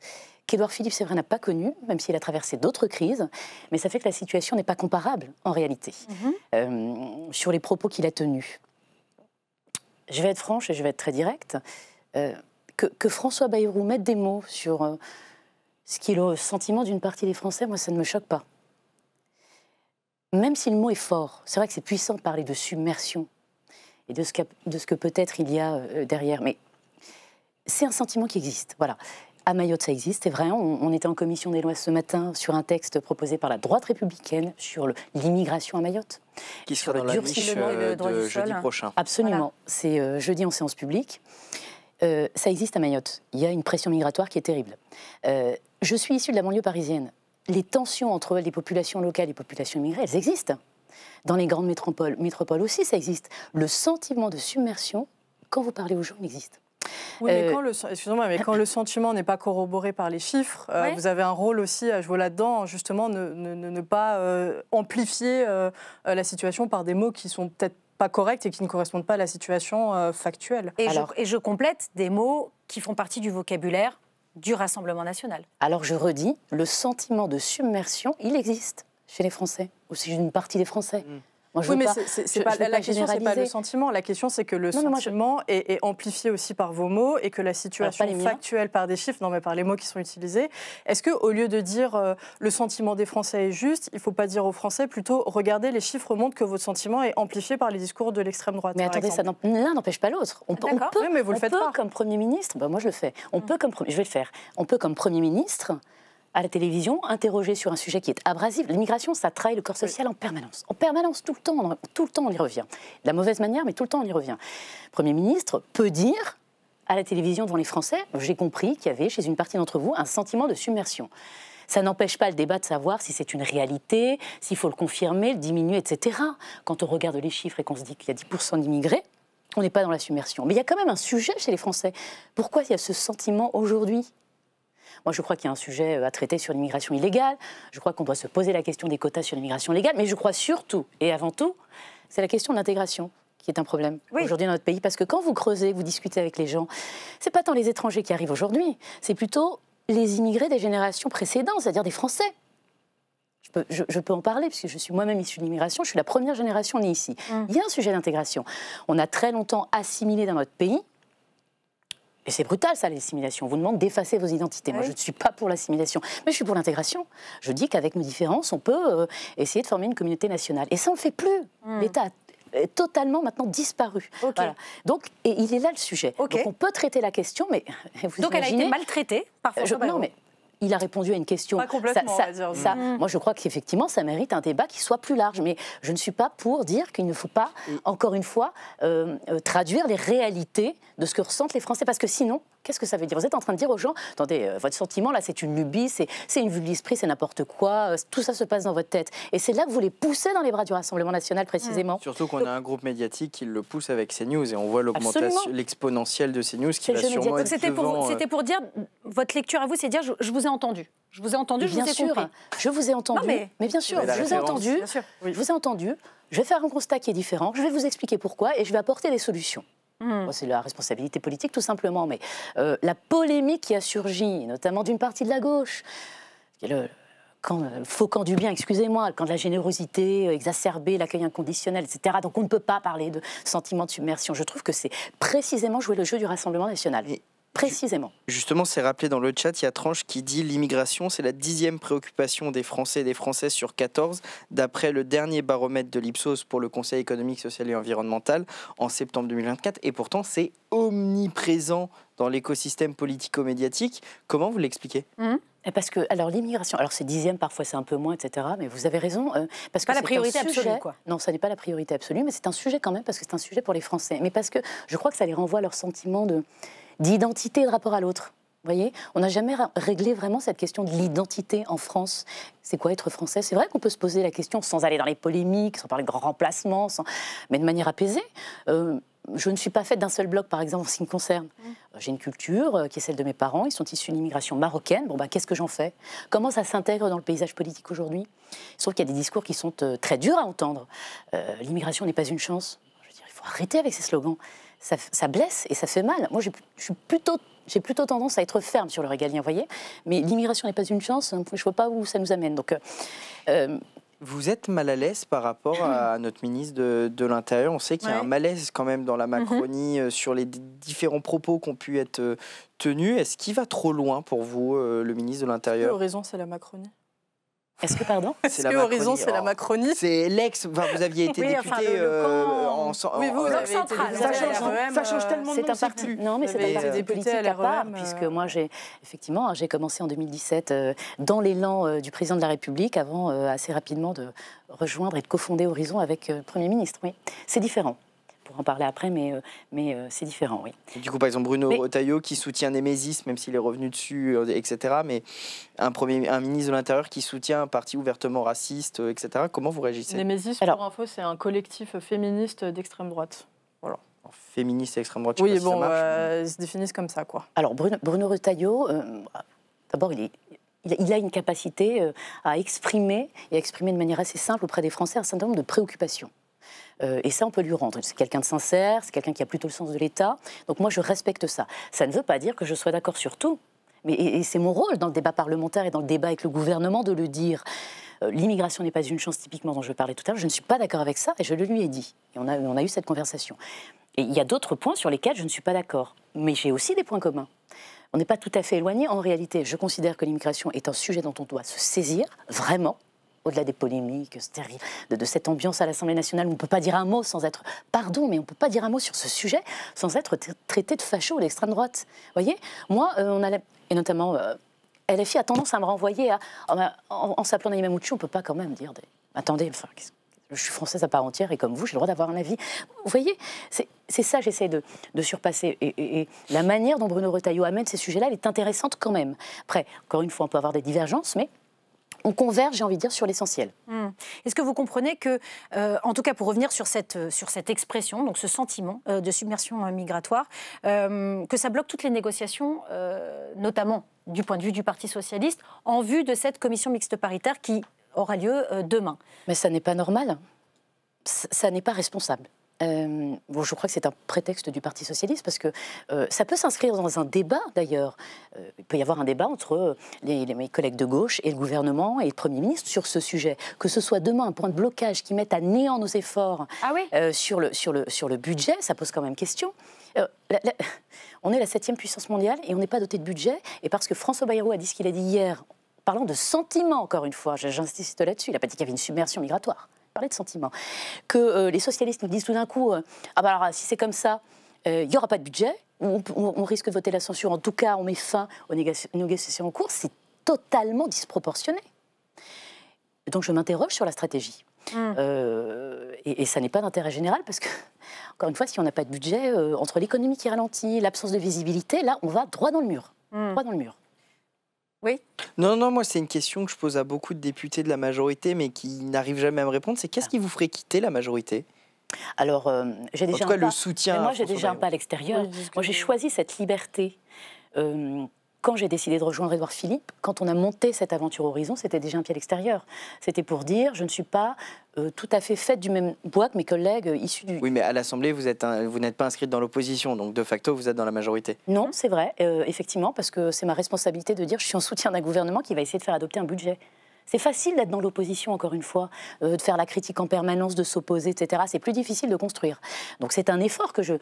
qu'Édouard Philippe, c'est vrai, n'a pas connues, même s'il a traversé d'autres crises, mais ça fait que la situation n'est pas comparable en réalité sur les propos qu'il a tenus. Je vais être franche et je vais être très directe. Que François Bayrou mette des mots sur ce qui est le sentiment d'une partie des Français, moi, ça ne me choque pas. Même si le mot est fort, c'est vrai que c'est puissant de parler de submersion et de ce que peut-être il y a derrière. Mais c'est un sentiment qui existe, voilà. À Mayotte, ça existe, c'est vrai. On était en commission des lois ce matin sur un texte proposé par la droite républicaine sur l'immigration à Mayotte. Qui sera dans la niche de jeudi prochain. Absolument. Voilà. C'est jeudi en séance publique. Ça existe à Mayotte. Il y a une pression migratoire qui est terrible. Je suis issue de la banlieue parisienne. Les tensions entre les populations locales et les populations immigrées, elles existent. Dans les grandes métropoles aussi, ça existe. Le sentiment de submersion, quand vous parlez aux gens, il existe. Oui, mais quand le sentiment n'est pas corroboré par les chiffres, vous avez un rôle aussi à jouer là-dedans, justement, ne pas amplifier la situation par des mots qui sont peut-être pas corrects et qui ne correspondent pas à la situation factuelle. Et je complète des mots qui font partie du vocabulaire du Rassemblement national. Alors je redis, le sentiment de submersion, il existe chez les Français, aussi une partie des Français. Moi, oui, mais la question, c'est pas le sentiment. La question, c'est que le sentiment est amplifié aussi par vos mots et que la situation factuelle par des chiffres, non, mais par les mots qui sont utilisés. Est-ce qu'au lieu de dire le sentiment des Français est juste, il ne faut pas dire aux Français plutôt regardez, les chiffres montrent que votre sentiment est amplifié par les discours de l'extrême droite? Mais attendez, l'un n'empêche pas l'autre. On peut, oui, mais vous le faites pas. Comme Premier ministre, moi je le fais. Je vais le faire. On peut comme Premier ministre à la télévision, interrogé sur un sujet qui est abrasif. L'immigration, ça trahit le corps social en permanence. En permanence, tout le temps on y revient. De la mauvaise manière, mais tout le temps on y revient. Le Premier ministre peut dire à la télévision devant les Français, j'ai compris qu'il y avait chez une partie d'entre vous un sentiment de submersion. Ça n'empêche pas le débat de savoir si c'est une réalité, s'il faut le confirmer, le diminuer, etc. Quand on regarde les chiffres et qu'on se dit qu'il y a 10% d'immigrés, on n'est pas dans la submersion. Mais il y a quand même un sujet chez les Français. Pourquoi il y a ce sentiment aujourd'hui ? Moi, je crois qu'il y a un sujet à traiter sur l'immigration illégale. Je crois qu'on doit se poser la question des quotas sur l'immigration légale. Mais je crois surtout, et avant tout, c'est la question de l'intégration qui est un problème aujourd'hui dans notre pays. Parce que quand vous creusez, vous discutez avec les gens, c'est pas tant les étrangers qui arrivent aujourd'hui, c'est plutôt les immigrés des générations précédentes, c'est-à-dire des Français. Je peux en parler, puisque je suis moi-même issue de l'immigration, je suis la première génération née ici. Il y a un sujet d'intégration. On a très longtemps assimilé dans notre pays, et c'est brutal ça, l'assimilation. On vous demande d'effacer vos identités. Moi, je ne suis pas pour l'assimilation, mais je suis pour l'intégration. Je dis qu'avec nos différences, on peut essayer de former une communauté nationale. Et ça, on ne le fait plus. L'État est totalement maintenant disparu. Voilà. Donc, et il est là le sujet. Donc on peut traiter la question, mais vous donc imaginez, elle a été maltraitée par François Bayrou. Non, mais il a répondu à une question. Pas complètement, on va dire. Moi, je crois qu'effectivement, ça mérite un débat qui soit plus large. Mais je ne suis pas pour dire qu'il ne faut pas, encore une fois, traduire les réalités de ce que ressentent les Français. Parce que sinon, qu'est-ce que ça veut dire? Vous êtes en train de dire aux gens, attendez, votre sentiment, là, c'est une lubie, c'est une vue de l'esprit, c'est n'importe quoi, tout ça se passe dans votre tête. Et c'est là que vous les poussez dans les bras du Rassemblement national, précisément. Surtout qu'on a un groupe médiatique qui le pousse avec CNews, et on voit l'augmentation, l'exponentielle de CNews qui va sûrement être devant... C'était pour dire, votre lecture à vous, c'est dire, je vous ai entendu. Je vous ai entendu, je vous ai compris. Je vous ai entendu, mais bien sûr, je vous ai entendu, je vous ai entendu, je vais faire un constat qui est différent, je vais vous expliquer pourquoi, et je vais apporter des solutions. Bon, c'est la responsabilité politique, tout simplement, mais la polémique qui a surgi, notamment d'une partie de la gauche, le faux camp du bien, excusez-moi, quand de la générosité exacerbée, l'accueil inconditionnel, etc. Donc on ne peut pas parler de sentiment de submersion. Je trouve que c'est précisément jouer le jeu du Rassemblement national. Précisément. Justement, c'est rappelé dans le chat, il y a Tranche qui dit l'immigration, c'est la 10e préoccupation des Français et des Françaises sur 14, d'après le dernier baromètre de l'Ipsos pour le Conseil économique, social et environnemental en septembre 2024. Et pourtant, c'est omniprésent dans l'écosystème politico-médiatique. Comment vous l'expliquez ? Parce que, alors l'immigration, alors c'est 10e, parfois c'est un peu moins, etc. Mais vous avez raison. Parce que pas la priorité absolue, quoi. Non, ça n'est pas la priorité absolue, mais c'est un sujet quand même, parce que c'est un sujet pour les Français. Mais parce que je crois que ça les renvoie à leur sentiment d'identité et de rapport à l'autre. Vous voyez, on n'a jamais réglé vraiment cette question de l'identité en France. C'est quoi être français? C'est vrai qu'on peut se poser la question sans aller dans les polémiques, sans parler de grands remplacements, mais de manière apaisée. Je ne suis pas faite d'un seul bloc, par exemple, en ce qui me concerne. J'ai une culture qui est celle de mes parents. Ils sont issus d'une immigration marocaine. Bon, qu'est-ce que j'en fais? Comment ça s'intègre dans le paysage politique aujourd'hui? Il se trouve qu'il y a des discours qui sont très durs à entendre. L'immigration n'est pas une chance. Je veux dire, il faut arrêter avec ces slogans. Ça blesse et ça fait mal. Moi, j'ai plutôt tendance à être ferme sur le régalien, vous voyez. Mais l'immigration n'est pas une chance. Je ne vois pas où ça nous amène. Donc... Vous êtes mal à l'aise par rapport à notre ministre de l'Intérieur? On sait qu'il y a un malaise quand même dans la Macronie sur les différents propos qui ont pu être tenus. Est-ce qu'il va trop loin pour vous, le ministre de l'Intérieur? Horizon, c'est la Macronie. Est-ce que, pardon? Est-ce que Horizon, c'est la Macronie? C'est l'ex... Enfin, vous aviez été député Oui, vous avez central. Ça change tellement de nom, c'est plus. Non, mais c'est un parti politique à part, puisque moi, j'ai commencé en 2017 dans l'élan du président de la République, avant assez rapidement de rejoindre et de cofonder Horizon avec le Premier ministre. Oui, c'est différent. On pourra en parler après, mais c'est différent, oui. Et du coup, par exemple, Bruno Retailleau qui soutient Némésis, même s'il est revenu dessus, etc. Mais un ministre de l'Intérieur qui soutient un parti ouvertement raciste, etc. Comment vous réagissez? Némésis, pour info, c'est un collectif féministe d'extrême droite. Voilà. Féministe et extrême droite, oui, bon, ils se définissent comme ça, quoi. Alors, Bruno Retailleau, d'abord, il a une capacité à exprimer de manière assez simple auprès des Français un certain nombre de préoccupations. Et ça, on peut lui rendre. C'est quelqu'un de sincère, c'est quelqu'un qui a plutôt le sens de l'État. Donc moi, je respecte ça. Ça ne veut pas dire que je sois d'accord sur tout. Et c'est mon rôle dans le débat parlementaire et dans le débat avec le gouvernement de le dire. L'immigration n'est pas une chance, typiquement, dont je parlais tout à l'heure. Je ne suis pas d'accord avec ça et je le lui ai dit. Et on a eu cette conversation. Et il y a d'autres points sur lesquels je ne suis pas d'accord. Mais j'ai aussi des points communs. On n'est pas tout à fait éloignés. En réalité, je considère que l'immigration est un sujet dont on doit se saisir, vraiment. Au-delà des polémiques stériles, de cette ambiance à l'Assemblée nationale où on ne peut pas dire un mot sans être... Pardon, mais on ne peut pas dire un mot sur ce sujet sans être traité de facho ou d'extrême droite. Vous voyez, moi, et notamment LFI a tendance à me renvoyer en s'appelant Naïma Mouchi, on ne peut pas quand même dire attendez, enfin, je suis française à part entière et comme vous, j'ai le droit d'avoir un avis. Vous voyez, c'est ça que j'essaie de surpasser. Et la manière dont Bruno Retailleau amène ces sujets-là, elle est intéressante quand même. Après, encore une fois, on peut avoir des divergences, mais on converge, j'ai envie de dire, sur l'essentiel. Est-ce que vous comprenez que, en tout cas pour revenir sur cette expression, donc ce sentiment de submersion migratoire, que ça bloque toutes les négociations, notamment du point de vue du Parti socialiste, en vue de cette commission mixte paritaire qui aura lieu demain? Mais ça n'est pas normal, ça n'est pas responsable. Bon, je crois que c'est un prétexte du Parti socialiste parce que ça peut s'inscrire dans un débat d'ailleurs. Il peut y avoir un débat entre mes collègues de gauche et le gouvernement et le Premier ministre sur ce sujet. Que ce soit demain un point de blocage qui mette à néant nos efforts sur le budget, ça pose quand même question. On est la 7e puissance mondiale et on n'est pas doté de budget. Et parce que François Bayrou a dit ce qu'il a dit hier, parlant de sentiments encore une fois, j'insiste là-dessus, il n'a pas dit qu'il y avait une submersion migratoire. Parler de sentiments, que les socialistes nous disent tout d'un coup ah bah alors si c'est comme ça, il n'y aura pas de budget, on risque de voter la censure, en tout cas on met fin aux négociations en cours, c'est totalement disproportionné. Donc je m'interroge sur la stratégie. Et ça n'est pas d'intérêt général parce que, encore une fois, si on n'a pas de budget, entre l'économie qui ralentit, l'absence de visibilité, là on va droit dans le mur. Droit dans le mur. Oui. Non, moi c'est une question que je pose à beaucoup de députés de la majorité, mais qui n'arrivent jamais à me répondre. C'est qu'est-ce qui vous ferait quitter la majorité? Alors, j'ai déjà le soutien. Mais moi, j'ai déjà un pas à l'extérieur. Moi, j'ai choisi cette liberté. Quand j'ai décidé de rejoindre Édouard Philippe, quand on a monté cette aventure Horizon, c'était déjà un pied à l'extérieur. C'était pour dire, je ne suis pas tout à fait faite du même bois que mes collègues issus du... Oui, mais à l'Assemblée, vous n'êtes pas inscrite dans l'opposition, donc de facto, vous êtes dans la majorité. Non, c'est vrai, effectivement, parce que c'est ma responsabilité de dire, je suis en soutien d'un gouvernement qui va essayer de faire adopter un budget. C'est facile d'être dans l'opposition, encore une fois, de faire la critique en permanence, de s'opposer, etc. C'est plus difficile de construire. Donc c'est un effort que je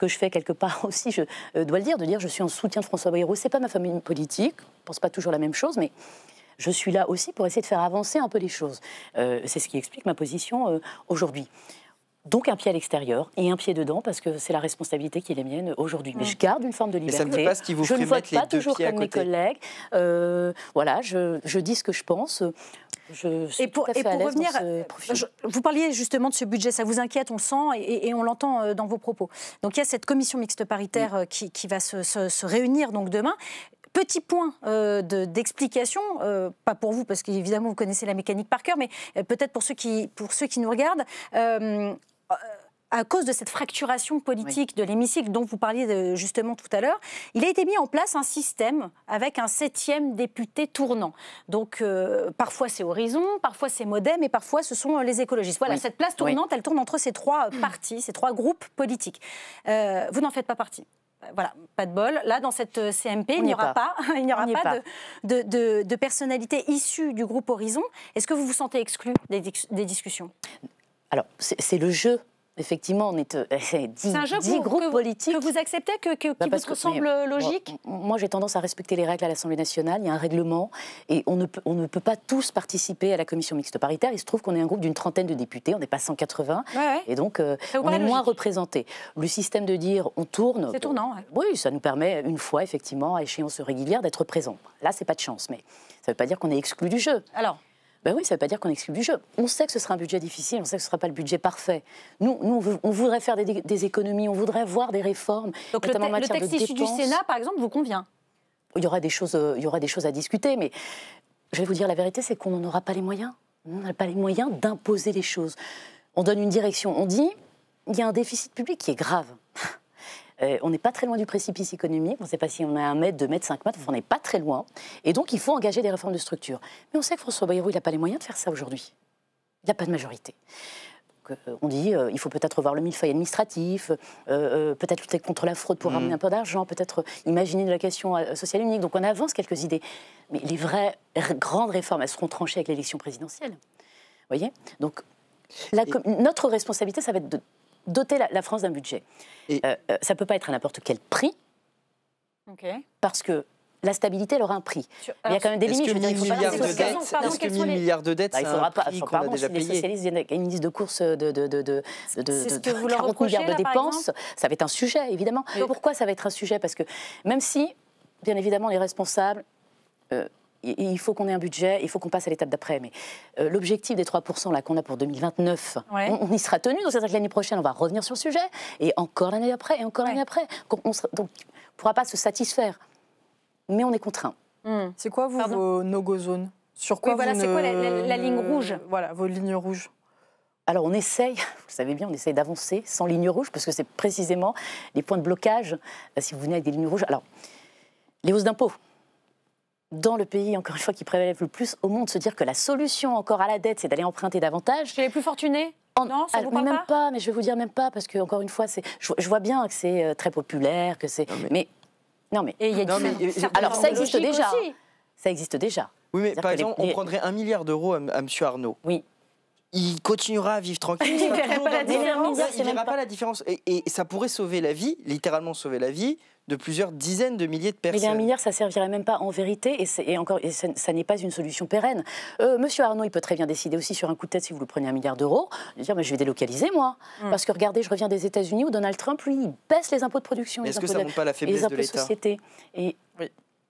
fais quelque part aussi, je dois le dire, de dire je suis en soutien de François Bayrou. C'est pas ma famille politique, je pense pas toujours la même chose, mais je suis là aussi pour essayer de faire avancer un peu les choses. C'est ce qui explique ma position aujourd'hui. Donc un pied à l'extérieur et un pied dedans parce que c'est la responsabilité qui est la mienne aujourd'hui. Mais je garde une forme de liberté. Mais ça ne veut pas ce qui vous je ferait ne vote mettre les pas deux toujours pieds à comme mes côté. collègues. Voilà, je dis ce que je pense. Je suis tout à fait à l'aise revenir, dans ce profil. vous parliez justement de ce budget, ça vous inquiète, on le sent et on l'entend dans vos propos. Donc il y a cette commission mixte paritaire qui va se réunir donc demain. Petit point d'explication, pas pour vous parce qu'évidemment vous connaissez la mécanique par cœur, mais peut-être pour ceux qui nous regardent. À cause de cette fracturation politique de l'hémicycle dont vous parliez justement tout à l'heure, il a été mis en place un système avec un 7e député tournant. Donc parfois c'est Horizon, parfois c'est Modem et parfois ce sont les écologistes. Voilà, cette place tournante, elle tourne entre ces trois partis, ces trois groupes politiques. Vous n'en faites pas partie. Voilà, pas de bol. Là, dans cette CMP, il n'y aura pas de personnalité issue du groupe Horizon. Est-ce que vous vous sentez exclu des discussions? Alors, c'est le jeu. Effectivement, on est 10 groupes politiques. Que vous acceptez, qui vous semble logique? Moi, j'ai tendance à respecter les règles à l'Assemblée nationale. Il y a un règlement et on ne peut pas tous participer à la commission mixte paritaire. Il se trouve qu'on est un groupe d'une trentaine de députés, on n'est pas 180. Et donc, on est moins représentés. Le système de dire on tourne... C'est tournant. Oui, ça nous permet une fois, effectivement, à échéance régulière, d'être présents. Là, c'est pas de chance, mais ça ne veut pas dire qu'on est exclu du jeu. Alors ben oui, ça ne veut pas dire qu'on exclut du jeu. On sait que ce sera un budget difficile, on sait que ce ne sera pas le budget parfait. Nous on voudrait faire des économies, on voudrait voir des réformes, donc notamment en matière de dépenses. Le texte issu du Sénat, par exemple, vous convient? Il y aura des choses à discuter, mais je vais vous dire la vérité, c'est qu'on n'en aura pas les moyens. On n'a pas les moyens d'imposer les choses. On donne une direction, on dit, il y a un déficit public qui est grave. On n'est pas très loin du précipice économique, on ne sait pas si on a 1 mètre, 2 mètres, 5 mètres, on n'est pas très loin. Et donc, il faut engager des réformes de structure. Mais on sait que François Bayrou, il n'a pas les moyens de faire ça aujourd'hui. Il n'a pas de majorité. Donc, on dit, il faut peut-être revoir le millefeuille administratif, peut-être lutter contre la fraude pour ramener un peu d'argent, peut-être imaginer une allocation sociale unique. Donc, on avance quelques idées. Mais les vraies grandes réformes, elles seront tranchées avec l'élection présidentielle. Vous voyez? Donc, notre responsabilité, ça va être de doter la France d'un budget. Ça ne peut pas être à n'importe quel prix, parce que la stabilité, elle aura un prix. Il y a quand même des limites. Est-ce que 1 000 milliards de dettes, c'est un prix qu'on a déjà payé? Si les socialistes viennent avec une liste de courses de 40 milliards de dépenses, ça va être un sujet, évidemment. Pourquoi ça va être un sujet? Parce que même si, bien évidemment, les responsables il faut qu'on ait un budget, il faut qu'on passe à l'étape d'après. Mais l'objectif des 3% là qu'on a pour 2029, on y sera tenu. Donc c'est-à-dire que l'année prochaine, on va revenir sur le sujet, et encore l'année après, et encore l'année après. Donc on ne pourra pas se satisfaire. Mais on est contraint. C'est quoi, vous, vos no-go zones? Sur quoi c'est quoi la ligne rouge? Voilà, vos lignes rouges. Alors on essaye, vous savez bien, on essaye d'avancer sans ligne rouge, parce que c'est précisément les points de blocage, si vous venez avec des lignes rouges. Alors, les hausses d'impôts. Dans le pays, encore une fois, qui prévalent le plus au monde, se dire que la solution encore à la dette, c'est d'aller emprunter davantage. Chez les plus fortunés? Non, ça vous parle même pas, mais je vais vous dire même pas, parce que, encore une fois, je vois bien que c'est très populaire, que c'est... Non mais... Et il y a alors ça existe déjà. Ça existe déjà. Oui, mais par exemple, on prendrait 1 milliard d'euros à M. Arnaud. Oui. Il continuera à vivre tranquille. Il ne verra pas la différence. Il ne verra pas la différence. Et ça pourrait sauver la vie, littéralement sauver la vie, de plusieurs dizaines de milliers de personnes. Mais les 1 milliard, ça ne servirait même pas en vérité, et ça n'est pas une solution pérenne. Monsieur Arnaud, il peut très bien décider aussi sur un coup de tête, si vous le prenez 1 milliard d'euros, de dire je vais délocaliser moi. Parce que regardez, je reviens des États-Unis où Donald Trump, lui, il baisse les impôts de production, Est-ce que ça ne montre pas la faiblesse de l'État? Oui.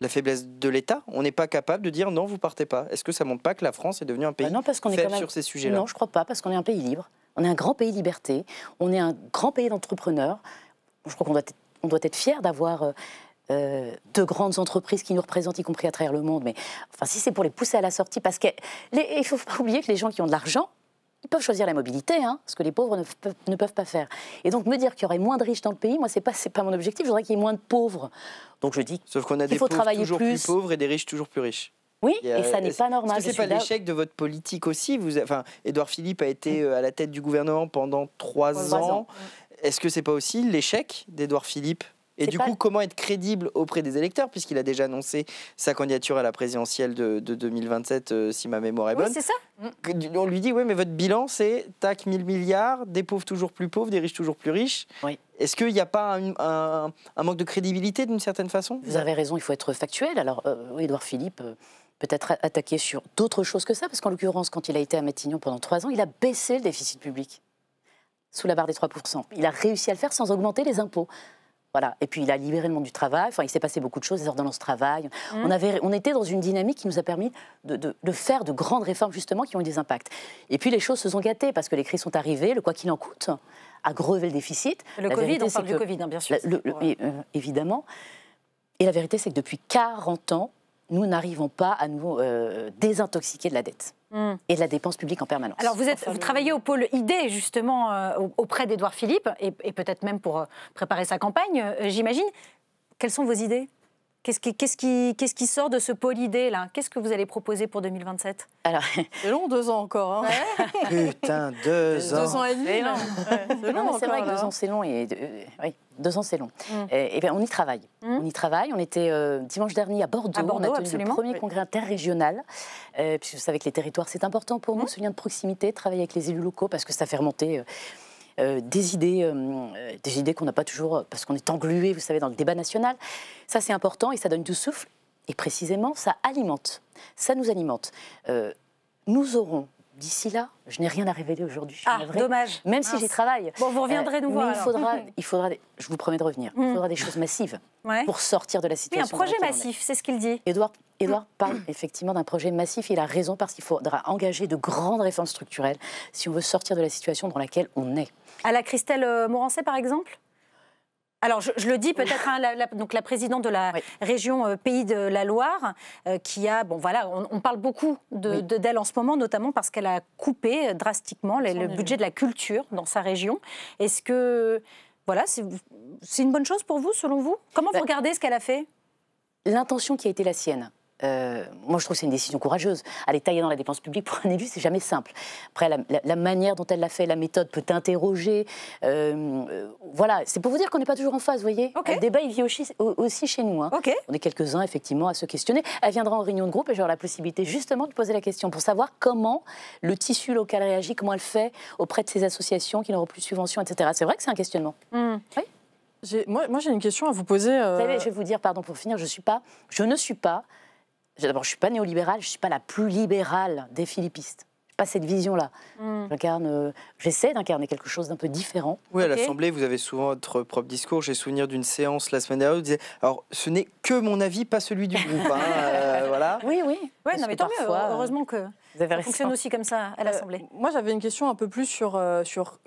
La faiblesse de l'État? On n'est pas capable de dire non, vous partez pas. Est-ce que ça ne montre pas que la France est devenue un pays faible sur ces sujets-là? Non, je ne crois pas, parce qu'on est un pays libre. On est un grand pays de liberté. On est un grand pays d'entrepreneurs. Je crois qu'on doit être fiers d'avoir de grandes entreprises qui nous représentent, y compris à travers le monde. Mais enfin, si c'est pour les pousser à la sortie, parce qu'il ne faut pas oublier que les gens qui ont de l'argent, ils peuvent choisir la mobilité, ce que les pauvres ne peuvent pas faire. Et donc me dire qu'il y aurait moins de riches dans le pays, moi, c'est pas mon objectif. Je voudrais qu'il y ait moins de pauvres. Donc je dis sauf qu'on a des pauvres toujours plus pauvres et des riches toujours plus riches. Oui, et ça n'est pas normal. Est-ce que ce n'est pas l'échec de votre politique aussi? Édouard Philippe a été à la tête du gouvernement pendant 3 ans. Est-ce que ce n'est pas aussi l'échec d'Édouard Philippe? Et du coup, comment être crédible auprès des électeurs, puisqu'il a déjà annoncé sa candidature à la présidentielle de 2027, si ma mémoire est bonne. Oui, c'est ça. On lui dit, oui, mais votre bilan, c'est tac, 1000 milliards, des pauvres toujours plus pauvres, des riches toujours plus riches. Oui. Est-ce qu'il n'y a pas un manque de crédibilité d'une certaine façon? Vous avez raison, il faut être factuel. Alors, Édouard Philippe peut être attaqué sur d'autres choses que ça, parce qu'en l'occurrence, quand il a été à Matignon pendant 3 ans, il a baissé le déficit public sous la barre des 3%. Il a réussi à le faire sans augmenter les impôts. Voilà. Et puis il a libéré le monde du travail, il s'est passé beaucoup de choses, les ordonnances travail. On était dans une dynamique qui nous a permis de faire de grandes réformes justement qui ont eu des impacts. Et puis les choses se sont gâtées parce que les crises sont arrivées, le quoi qu'il en coûte a grevé le déficit. Le Covid, on parle du Covid, bien sûr. Évidemment. Et la vérité, c'est que depuis 40 ans, nous n'arrivons pas à nous désintoxiquer de la dette et de la dépense publique en permanence. Alors vous travaillez au pôle idée justement auprès d'Édouard Philippe et peut-être même pour préparer sa campagne, j'imagine. Quelles sont vos idées? Qu'est-ce qui sort de ce pôle idée là? Qu'est-ce que vous allez proposer pour 2027? Alors, c'est long, 2 ans encore. Hein. Putain, 2 ans. 2 ans et demi. C'est long. C'est vrai que 2 ans c'est long. Oui, 2 ans c'est long. Et bien, on y travaille. On y travaille. On était dimanche dernier à Bordeaux. On a tenu le premier congrès interrégional. Puisque vous savez que les territoires, c'est important pour nous, ce lien de proximité, travailler avec les élus locaux, parce que ça fait remonter des idées qu'on n'a pas toujours, parce qu'on est englué, vous savez, dans le débat national. Ça, c'est important et ça donne du souffle. Et précisément, ça alimente. Ça nous alimente. Nous aurons, d'ici là, je n'ai rien à révéler aujourd'hui. Dommage. Même si j'y travaille. Bon, vous reviendrez nous voir. Il faudra, je vous promets de revenir, il faudra des choses massives pour sortir de la situation. Oui, un projet massif, c'est ce qu'il dit. Édouard parle effectivement d'un projet massif. Il a raison parce qu'il faudra engager de grandes réformes structurelles si on veut sortir de la situation dans laquelle on est. À la Christelle Morancet, par exemple? Alors, je le dis peut-être, donc la présidente de la région Pays de la Loire, qui a, on parle beaucoup d'elle en ce moment, notamment parce qu'elle a coupé drastiquement le budget de la culture dans sa région. Est-ce que, c'est une bonne chose pour vous, selon vous? Comment vous regardez ce qu'elle a fait? L'intention qui a été la sienne. Moi, je trouve que c'est une décision courageuse. Aller tailler dans la dépense publique pour un élu, c'est jamais simple. Après, la manière dont elle l'a fait, la méthode peut t'interroger. Voilà, c'est pour vous dire qu'on n'est pas toujours en phase, vous voyez. Le débat, il vit aussi chez nous. On est quelques-uns, effectivement, à se questionner. Elle viendra en réunion de groupe et j'aurai la possibilité, justement, de poser la question pour savoir comment le tissu local réagit, comment elle fait auprès de ces associations qui n'auront plus de subventions, etc. C'est vrai que c'est un questionnement. Oui. Moi, j'ai une question à vous poser. Vous savez, je vais vous dire, pardon, pour finir, je ne suis pas... D'abord, je ne suis pas néolibérale, je ne suis pas la plus libérale des philippistes. Je n'ai pas cette vision-là. J'essaie d'incarner quelque chose d'un peu différent. Oui, à l'Assemblée, vous avez souvent votre propre discours. J'ai souvenir d'une séance la semaine dernière où vous disiez « Alors, ce n'est que mon avis, pas celui du groupe. » voilà. Oui. Ouais, non, mais tant mieux. Heureusement que ça fonctionne aussi comme ça à l'Assemblée. Moi, j'avais une question un peu plus sur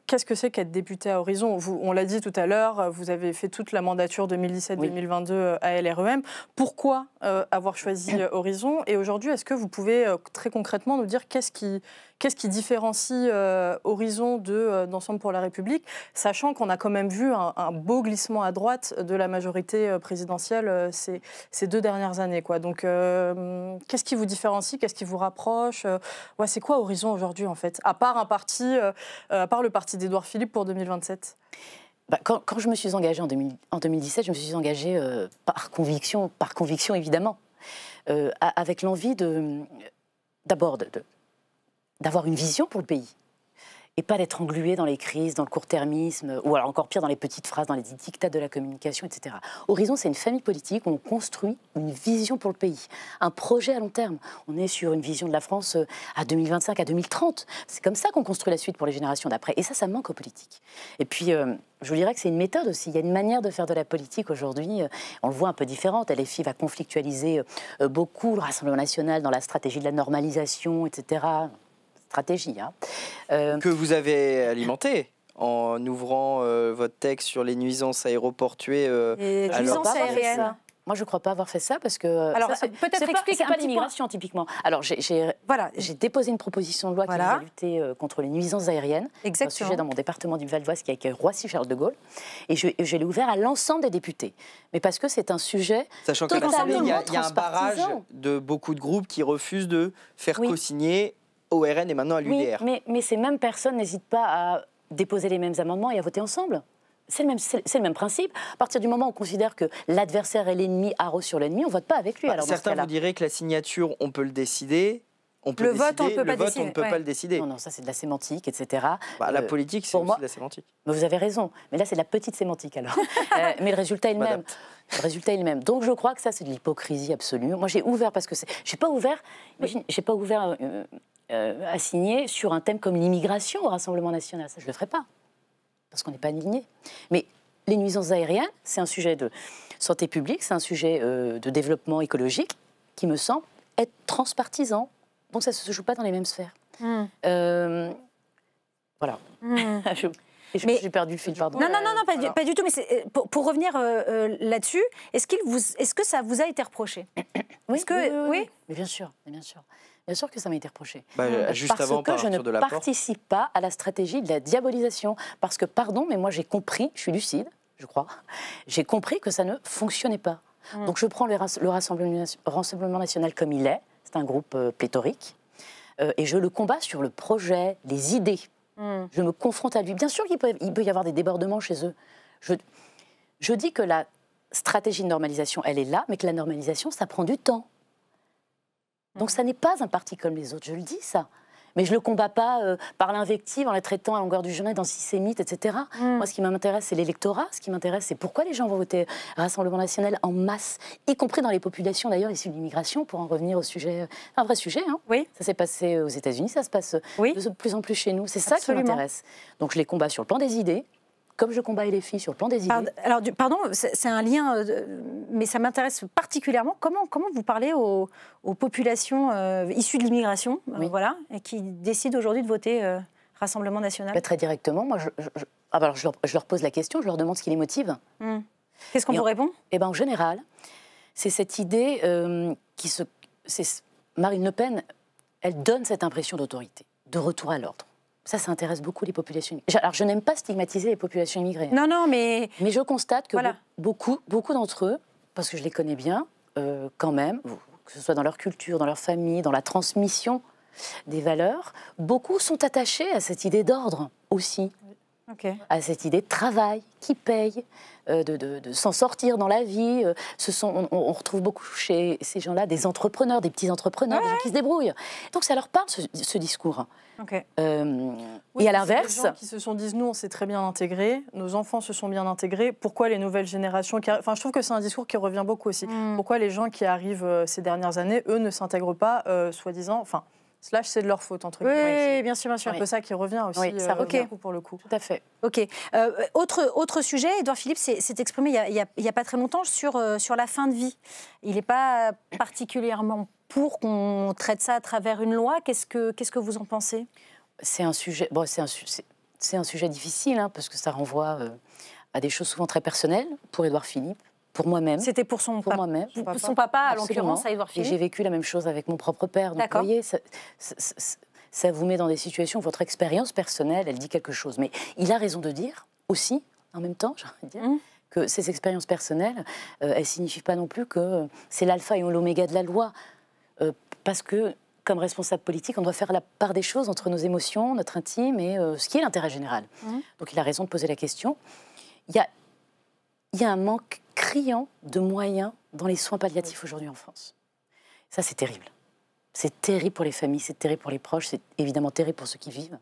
qu'est-ce que c'est qu'être député à Horizon. On l'a dit tout à l'heure, vous avez fait toute la mandature 2017-2022 à LREM. Pourquoi avoir choisi Horizon? Et aujourd'hui, est-ce que vous pouvez très concrètement nous dire qu'est-ce qui différencie Horizon d'Ensemble pour la République, sachant qu'on a quand même vu un beau glissement à droite de la majorité présidentielle ces 2 dernières années, quoi. Donc, qu'est-ce qui vous différencie? Qu'est-ce qui vous rapproche? C'est quoi Horizon aujourd'hui, en fait, à part le parti d'Édouard Philippe pour 2027? Quand je me suis engagée en 2017, je me suis engagée par conviction évidemment, avec l'envie d'abord d'avoir une vision pour le pays et pas d'être englué dans les crises, dans le court-termisme, ou alors encore pire dans les petites phrases, dans les dictats de la communication, etc. Horizon, c'est une famille politique où on construit une vision pour le pays, un projet à long terme. On est sur une vision de la France à 2025, à 2030. C'est comme ça qu'on construit la suite pour les générations d'après. Et ça manque aux politiques. Et puis, je vous dirais que c'est une méthode aussi. Il y a une manière de faire de la politique aujourd'hui, on le voit un peu différente. LFI va conflictualiser beaucoup le Rassemblement national dans la stratégie de la normalisation, etc., stratégie. Que vous avez alimenté en ouvrant votre texte sur les nuisances aéroportuaires. Les nuisances aériennes. Moi, je ne crois pas avoir fait ça parce que... Alors, peut-être expliquer pas l'immigration, typiquement. Alors, j'ai déposé une proposition de loi qui vise à lutter contre les nuisances aériennes. Exactement. C'est un sujet dans mon département du Val d'Oise qui est avec Roissy-Charles de Gaulle. Et je l'ai ouvert à l'ensemble des députés. Mais parce que c'est un sujet sachant qu'à l'Assemblée, il y a un barrage de beaucoup de groupes qui refusent de faire co-signer au RN et maintenant à l'UDR. Oui, mais ces mêmes personnes n'hésitent pas à déposer les mêmes amendements et à voter ensemble. C'est le même principe. À partir du moment où on considère que l'adversaire est l'ennemi, arrose sur l'ennemi, on ne vote pas avec lui. Alors certains vous diraient que la signature, on peut le décider. Le vote, on ne peut pas le décider. Non, ça c'est de la sémantique, etc. La politique, c'est aussi de la sémantique. Mais vous avez raison. Mais là, c'est de la petite sémantique, alors. Mais le résultat est le même. Le résultat est le même. Donc je crois que ça, c'est de l'hypocrisie absolue. Moi, j'ai ouvert parce que je n'ai pas ouvert... Imagine, j'ai pas ouvert... à signer sur un thème comme l'immigration au Rassemblement national. Ça, je ne le ferai pas, parce qu'on n'est pas aligné. Mais les nuisances aériennes, c'est un sujet de santé publique, c'est un sujet de développement écologique qui me semble être transpartisan. Donc ça ne se joue pas dans les mêmes sphères. Voilà. J'ai perdu le fil, pardon. Non, pas du tout. Mais pour revenir là-dessus, est-ce que ça vous a été reproché? Oui. Mais bien sûr. Bien sûr que ça m'a été reproché. Juste parce avant, que je ne participe pas à la stratégie de la diabolisation. Parce que, pardon, mais moi j'ai compris, je suis lucide, je crois, j'ai compris que ça ne fonctionnait pas. Donc je prends le Rassemblement national comme il est, c'est un groupe pléthorique, et je le combats sur le projet, les idées. Je me confronte à lui. Bien sûr qu'il peut y avoir des débordements chez eux. Je dis que la stratégie de normalisation, elle est là, mais que la normalisation, ça prend du temps. Donc ça n'est pas un parti comme les autres, je le dis ça. Mais je ne le combats pas par l'invective, en les traitant à longueur du journée d'antisémites, etc. Moi, ce qui m'intéresse, c'est l'électorat. Ce qui m'intéresse, c'est pourquoi les gens vont voter Rassemblement national en masse, y compris dans les populations, d'ailleurs, issues de l'immigration, pour en revenir au sujet, un vrai sujet. Oui. Ça s'est passé aux États-Unis, ça se passe de plus en plus chez nous. C'est ça qui m'intéresse. Donc je les combats sur le plan des idées, comme je combats les filles sur le plan des idées. Pardon, c'est un lien, mais ça m'intéresse particulièrement. Comment vous parlez aux populations issues de l'immigration, et qui décident aujourd'hui de voter Rassemblement national? Très directement, moi, je leur pose la question, je leur demande ce qui les motive. Qu'est-ce qu'on vous répond? En général, c'est cette idée Marine Le Pen, elle donne cette impression d'autorité, de retour à l'ordre. Ça intéresse beaucoup les populations. Alors, je n'aime pas stigmatiser les populations immigrées. Non, mais je constate que beaucoup d'entre eux, parce que je les connais bien, quand même, que ce soit dans leur culture, dans leur famille, dans la transmission des valeurs, beaucoup sont attachés à cette idée d'ordre aussi. À cette idée de travail qui paye, de s'en sortir dans la vie. On retrouve beaucoup chez ces gens-là des entrepreneurs, des petits entrepreneurs, des gens qui se débrouillent. Donc ça leur parle, ce discours. Et à l'inverse... Des gens qui se sont dit, nous, on s'est très bien intégrés, nos enfants se sont bien intégrés, pourquoi les nouvelles générations... je trouve que c'est un discours qui revient beaucoup aussi. Pourquoi les gens qui arrivent ces dernières années, eux, ne s'intègrent pas, soi-disant... slash c'est de leur faute, entre guillemets. Oui, bien sûr, bien sûr. C'est un peu ça qui revient aussi, oui, ça revient pour le coup. Tout à fait. OK. Autre sujet, Édouard Philippe s'est exprimé il y a pas très longtemps sur la fin de vie. Il n'est pas particulièrement pour qu'on traite ça à travers une loi. Qu'est-ce que vous en pensez? C'est un sujet, c'est un sujet difficile, hein, parce que ça renvoie à des choses souvent très personnelles pour Édouard Philippe. Pour moi-même. C'était pour son papa, à l'occurrence, à Édouard Philippe. Et j'ai vécu la même chose avec mon propre père. Donc, vous voyez, ça vous met dans des situations où votre expérience personnelle, elle dit quelque chose. Mais il a raison de dire aussi, en même temps, j'ai envie de dire, que ces expériences personnelles, elles ne signifient pas non plus que c'est l'alpha et l'oméga de la loi. Parce que, comme responsable politique, on doit faire la part des choses entre nos émotions, notre intime et ce qui est l'intérêt général. Donc il a raison de poser la question. Il y a un manque criant de moyens dans les soins palliatifs aujourd'hui en France. Ça, c'est terrible. C'est terrible pour les familles, c'est terrible pour les proches, c'est évidemment terrible pour ceux qui vivent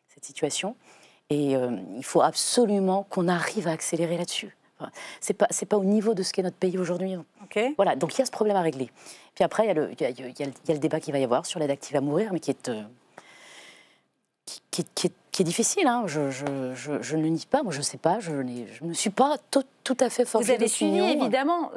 cette situation. Et il faut absolument qu'on arrive à accélérer là-dessus. Enfin, c'est pas au niveau de ce qu'est notre pays aujourd'hui. Okay. Voilà, donc il y a ce problème à régler. Puis après, il y a le débat qu'il va y avoir sur l'aide active à mourir, mais qui est difficile, hein. Je ne le nie pas, moi je ne sais pas, je ne suis pas tout à fait forgée d'opinion. Vous avez suivi évidemment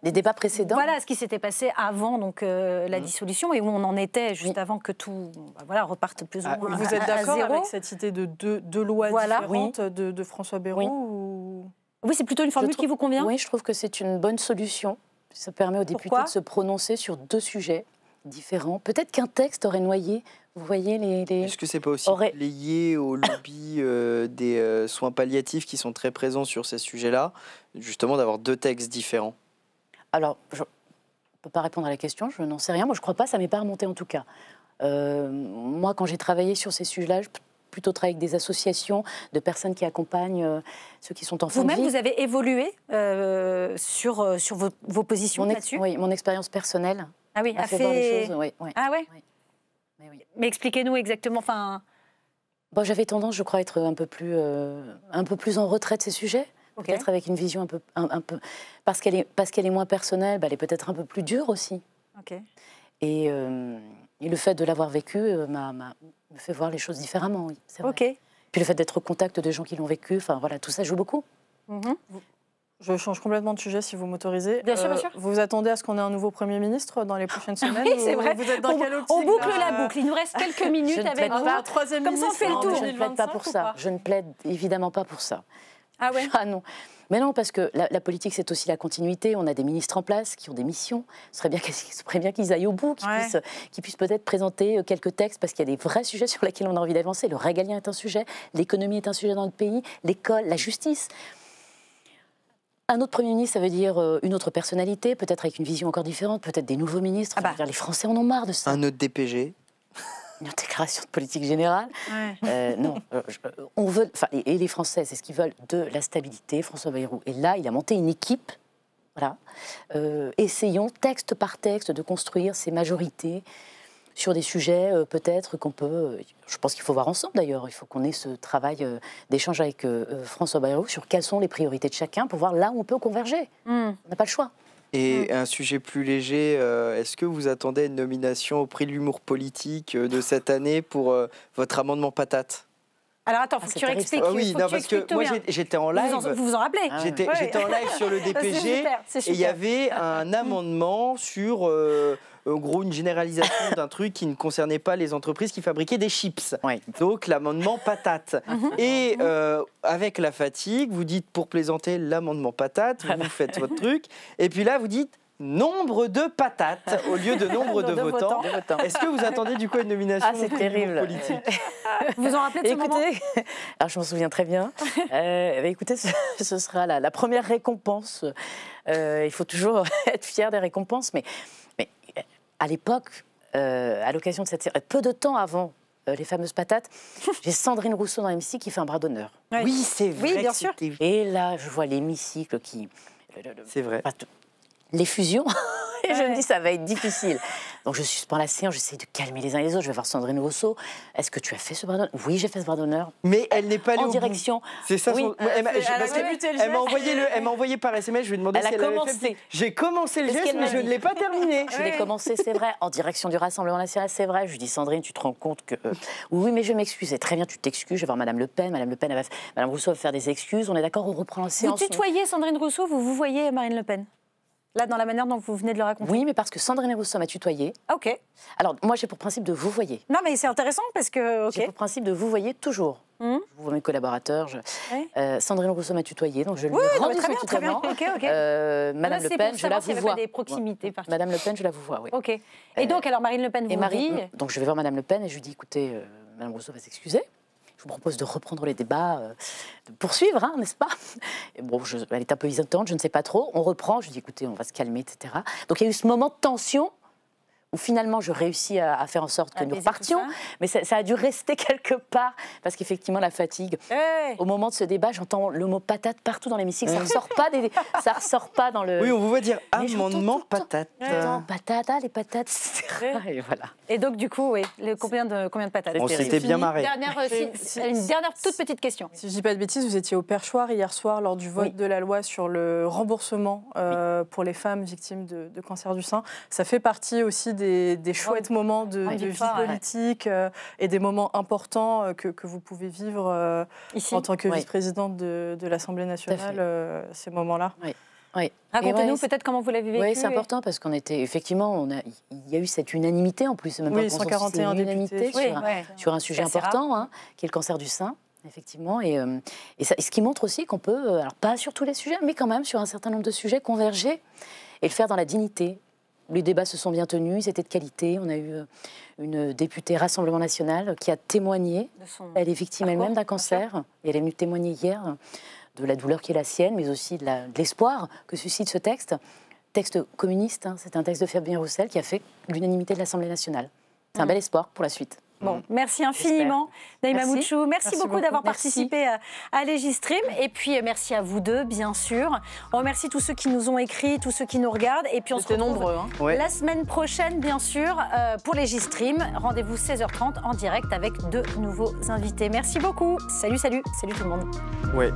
les débats précédents. Voilà ce qui s'était passé avant donc, la dissolution et où on en était juste avant que tout reparte plus ou moins Vous êtes d'accord avec cette idée de deux lois différentes de François Bayrou Oui, c'est plutôt une formule qui vous convient? Oui, je trouve que c'est une bonne solution. Ça permet aux députés de se prononcer sur deux sujets différents. Peut-être qu'un texte aurait noyé. Vous voyez Est-ce que c'est pas aussi lié au lobby des soins palliatifs qui sont très présents sur ces sujets-là, justement d'avoir deux textes différents? Alors, je ne peux pas répondre à la question, je n'en sais rien. Moi, je ne crois pas, ça ne m'est pas remonté en tout cas. Moi, quand j'ai travaillé sur ces sujets-là, je plutôt travailler avec des associations de personnes qui accompagnent ceux qui sont en fin de vie. Vous-même, vous avez évolué sur vos positions là-dessus? Oui, mon expérience personnelle. Ah oui, a fait voir les choses. Oui. Ah ouais. Mais expliquez-nous exactement. Bon, j'avais tendance, je crois, à être un peu plus en retrait de ces sujets. Peut-être avec une vision un peu parce qu'elle est moins personnelle, elle est peut-être un peu plus dure aussi. Et le fait de l'avoir vécu me fait voir les choses différemment. Oui, c'est vrai. Puis le fait d'être au contact de gens qui l'ont vécu, enfin voilà, tout ça joue beaucoup. Je change complètement de sujet si vous m'autorisez. Bien sûr, bien sûr. Vous attendez à ce qu'on ait un nouveau Premier ministre dans les prochaines semaines? Oui, c'est vrai. Vous êtes dans quelle optique? On boucle la boucle. Il nous reste quelques minutes avec un troisième comme ministre. Ça, on fait le tour. Je ne plaide pas pour ça. Je ne plaide évidemment pas pour ça. Ah ouais? Ah non. Mais non, parce que la politique, c'est aussi la continuité. On a des ministres en place qui ont des missions. Ce serait bien qu'ils aillent au bout, qu'ils puissent peut-être présenter quelques textes, parce qu'il y a des vrais sujets sur lesquels on a envie d'avancer. Le régalien est un sujet, l'économie est un sujet dans le pays, l'école, la justice. Un autre Premier ministre, ça veut dire une autre personnalité, peut-être avec une vision encore différente, peut-être des nouveaux ministres. Les Français en ont marre de ça. Un autre DPG. Une déclaration de politique générale. Non, on veut, et les Français, c'est ce qu'ils veulent, de la stabilité. François Bayrou. Et là, il a monté une équipe. Voilà. Essayons, texte par texte, de construire ces majorités sur des sujets peut-être qu'on peut... je pense qu'il faut voir ensemble d'ailleurs. Il faut qu'on ait ce travail d'échange avec François Bayrou sur quelles sont les priorités de chacun pour voir là où on peut converger. On n'a pas le choix. Et un sujet plus léger, est-ce que vous attendez une nomination au prix de l'humour politique de cette année pour votre amendement patate? Alors attends, faut que tu réexpliques. Oui, non, parce que moi j'étais en live. Vous vous en rappelez? J'étais en live sur le DPG et il y avait un amendement sur en gros une généralisation d'un truc qui ne concernait pas les entreprises qui fabriquaient des chips. Donc l'amendement patate. Et avec la fatigue, vous dites pour plaisanter l'amendement patate, vous faites votre truc. Et puis là, vous dites nombre de patates au lieu de nombre de votants. Est-ce que vous attendez du coup une nomination c'est terrible. politique? Vous en rappelez de ce moment? Alors je m'en souviens très bien. Écoutez, ce sera la première récompense. Il faut toujours être fier des récompenses, mais à l'époque, à l'occasion de cette... Peu de temps avant les fameuses patates, j'ai Sandrine Rousseau dans l'hémicycle qui fait un bras d'honneur. Oui, c'est vrai. Oui, bien sûr. Et là, je vois l'hémicycle qui... C'est vrai. Les fusions, et je me dis ça va être difficile. Donc je suspends la séance, j'essaie de calmer les uns et les autres. Je vais voir Sandrine Rousseau. Est-ce que tu as fait ce bras d'honneur? Oui, j'ai fait ce bras d'honneur. Mais elle n'est pas allée en direction. C'est ça. Oui. Elle m'a envoyé par SMS. Je lui ai demandé si elle avait fait. J'ai commencé le geste, mais je ne l'ai pas terminé. Je l'ai commencé, c'est vrai, en direction du Rassemblement national, c'est vrai. Je lui dis, Sandrine, tu te rends compte que oui, mais je m'excuse. Très bien, tu t'excuses. Je vais voir Madame Le Pen. Madame Rousseau va faire des excuses. On est d'accord, on reprend la séance. Vous tutoyez Sandrine Rousseau, vous voyez Marine Le Pen? Là, dans la manière dont vous venez de le raconter. Oui, mais parce que Sandrine Rousseau m'a tutoyé. Ok. Alors, moi, j'ai pour principe de vous voyer. Non, mais c'est intéressant parce que... Okay. J'ai pour principe de vous voyer toujours. Je vois mes collaborateurs. Sandrine Rousseau m'a tutoyé, donc je lui rends son tutoiement. Madame Le Pen, je la vous vois. Des proximités Madame Le Pen, je la vous vois, oui. Ok. Et donc, alors, Marine Le Pen vous dit... Donc, je vais voir Madame Le Pen et je lui dis, écoutez, Madame Rousseau va s'excuser. Je vous propose de reprendre les débats, de poursuivre, hein, n'est-ce pas? Et bon, elle est un peu hésitante, je ne sais pas trop. On reprend, je lui dis, écoutez, on va se calmer, etc. Donc il y a eu ce moment de tension où finalement je réussis à faire en sorte que nous repartions, mais ça a dû rester quelque part, parce qu'effectivement la fatigue. Au moment de ce débat, j'entends le mot patate partout dans l'hémicycle, ça ressort pas dans le... Oui, on vous voit dire amendement patate. Patate, les patates, etc. Et voilà. Et donc du coup, oui, combien de patates? On s'était bien marré. Une dernière toute petite question. Si je dis pas de bêtises, vous étiez au Perchoir hier soir lors du vote de la loi sur le remboursement pour les femmes victimes de cancer du sein. Ça fait partie aussi des chouettes moments de vie politique et des moments importants que vous pouvez vivre en tant que vice-présidente de l'Assemblée nationale, ces moments-là. Oui. Racontez-nous peut-être comment vous l'avez vécu. Oui, c'est important parce qu'on était effectivement, il y a eu cette unanimité en plus, même pas 141 députés sur un sujet important, hein, qui est le cancer du sein. Effectivement, et ce qui montre aussi qu'on peut, alors pas sur tous les sujets, mais quand même sur un certain nombre de sujets, converger et le faire dans la dignité. Les débats se sont bien tenus, ils étaient de qualité. On a eu une députée Rassemblement National qui a témoigné. Elle est victime elle-même d'un cancer. Et elle est venue témoigner hier de la douleur qui est la sienne, mais aussi de l'espoir que suscite ce texte. Texte communiste, hein, c'est un texte de Fabien Roussel qui a fait l'unanimité de l'Assemblée nationale. C'est un bel espoir pour la suite. Bon, merci infiniment, Naïma Mouchou. Merci beaucoup d'avoir participé à Légistream. Et puis, merci à vous deux, bien sûr. On remercie tous ceux qui nous ont écrit, tous ceux qui nous regardent. Et puis, on se retrouve nombreux, la semaine prochaine, bien sûr, pour Légistream. Rendez-vous 16h30 en direct avec de nouveaux invités. Merci beaucoup. Salut tout le monde. Ouais.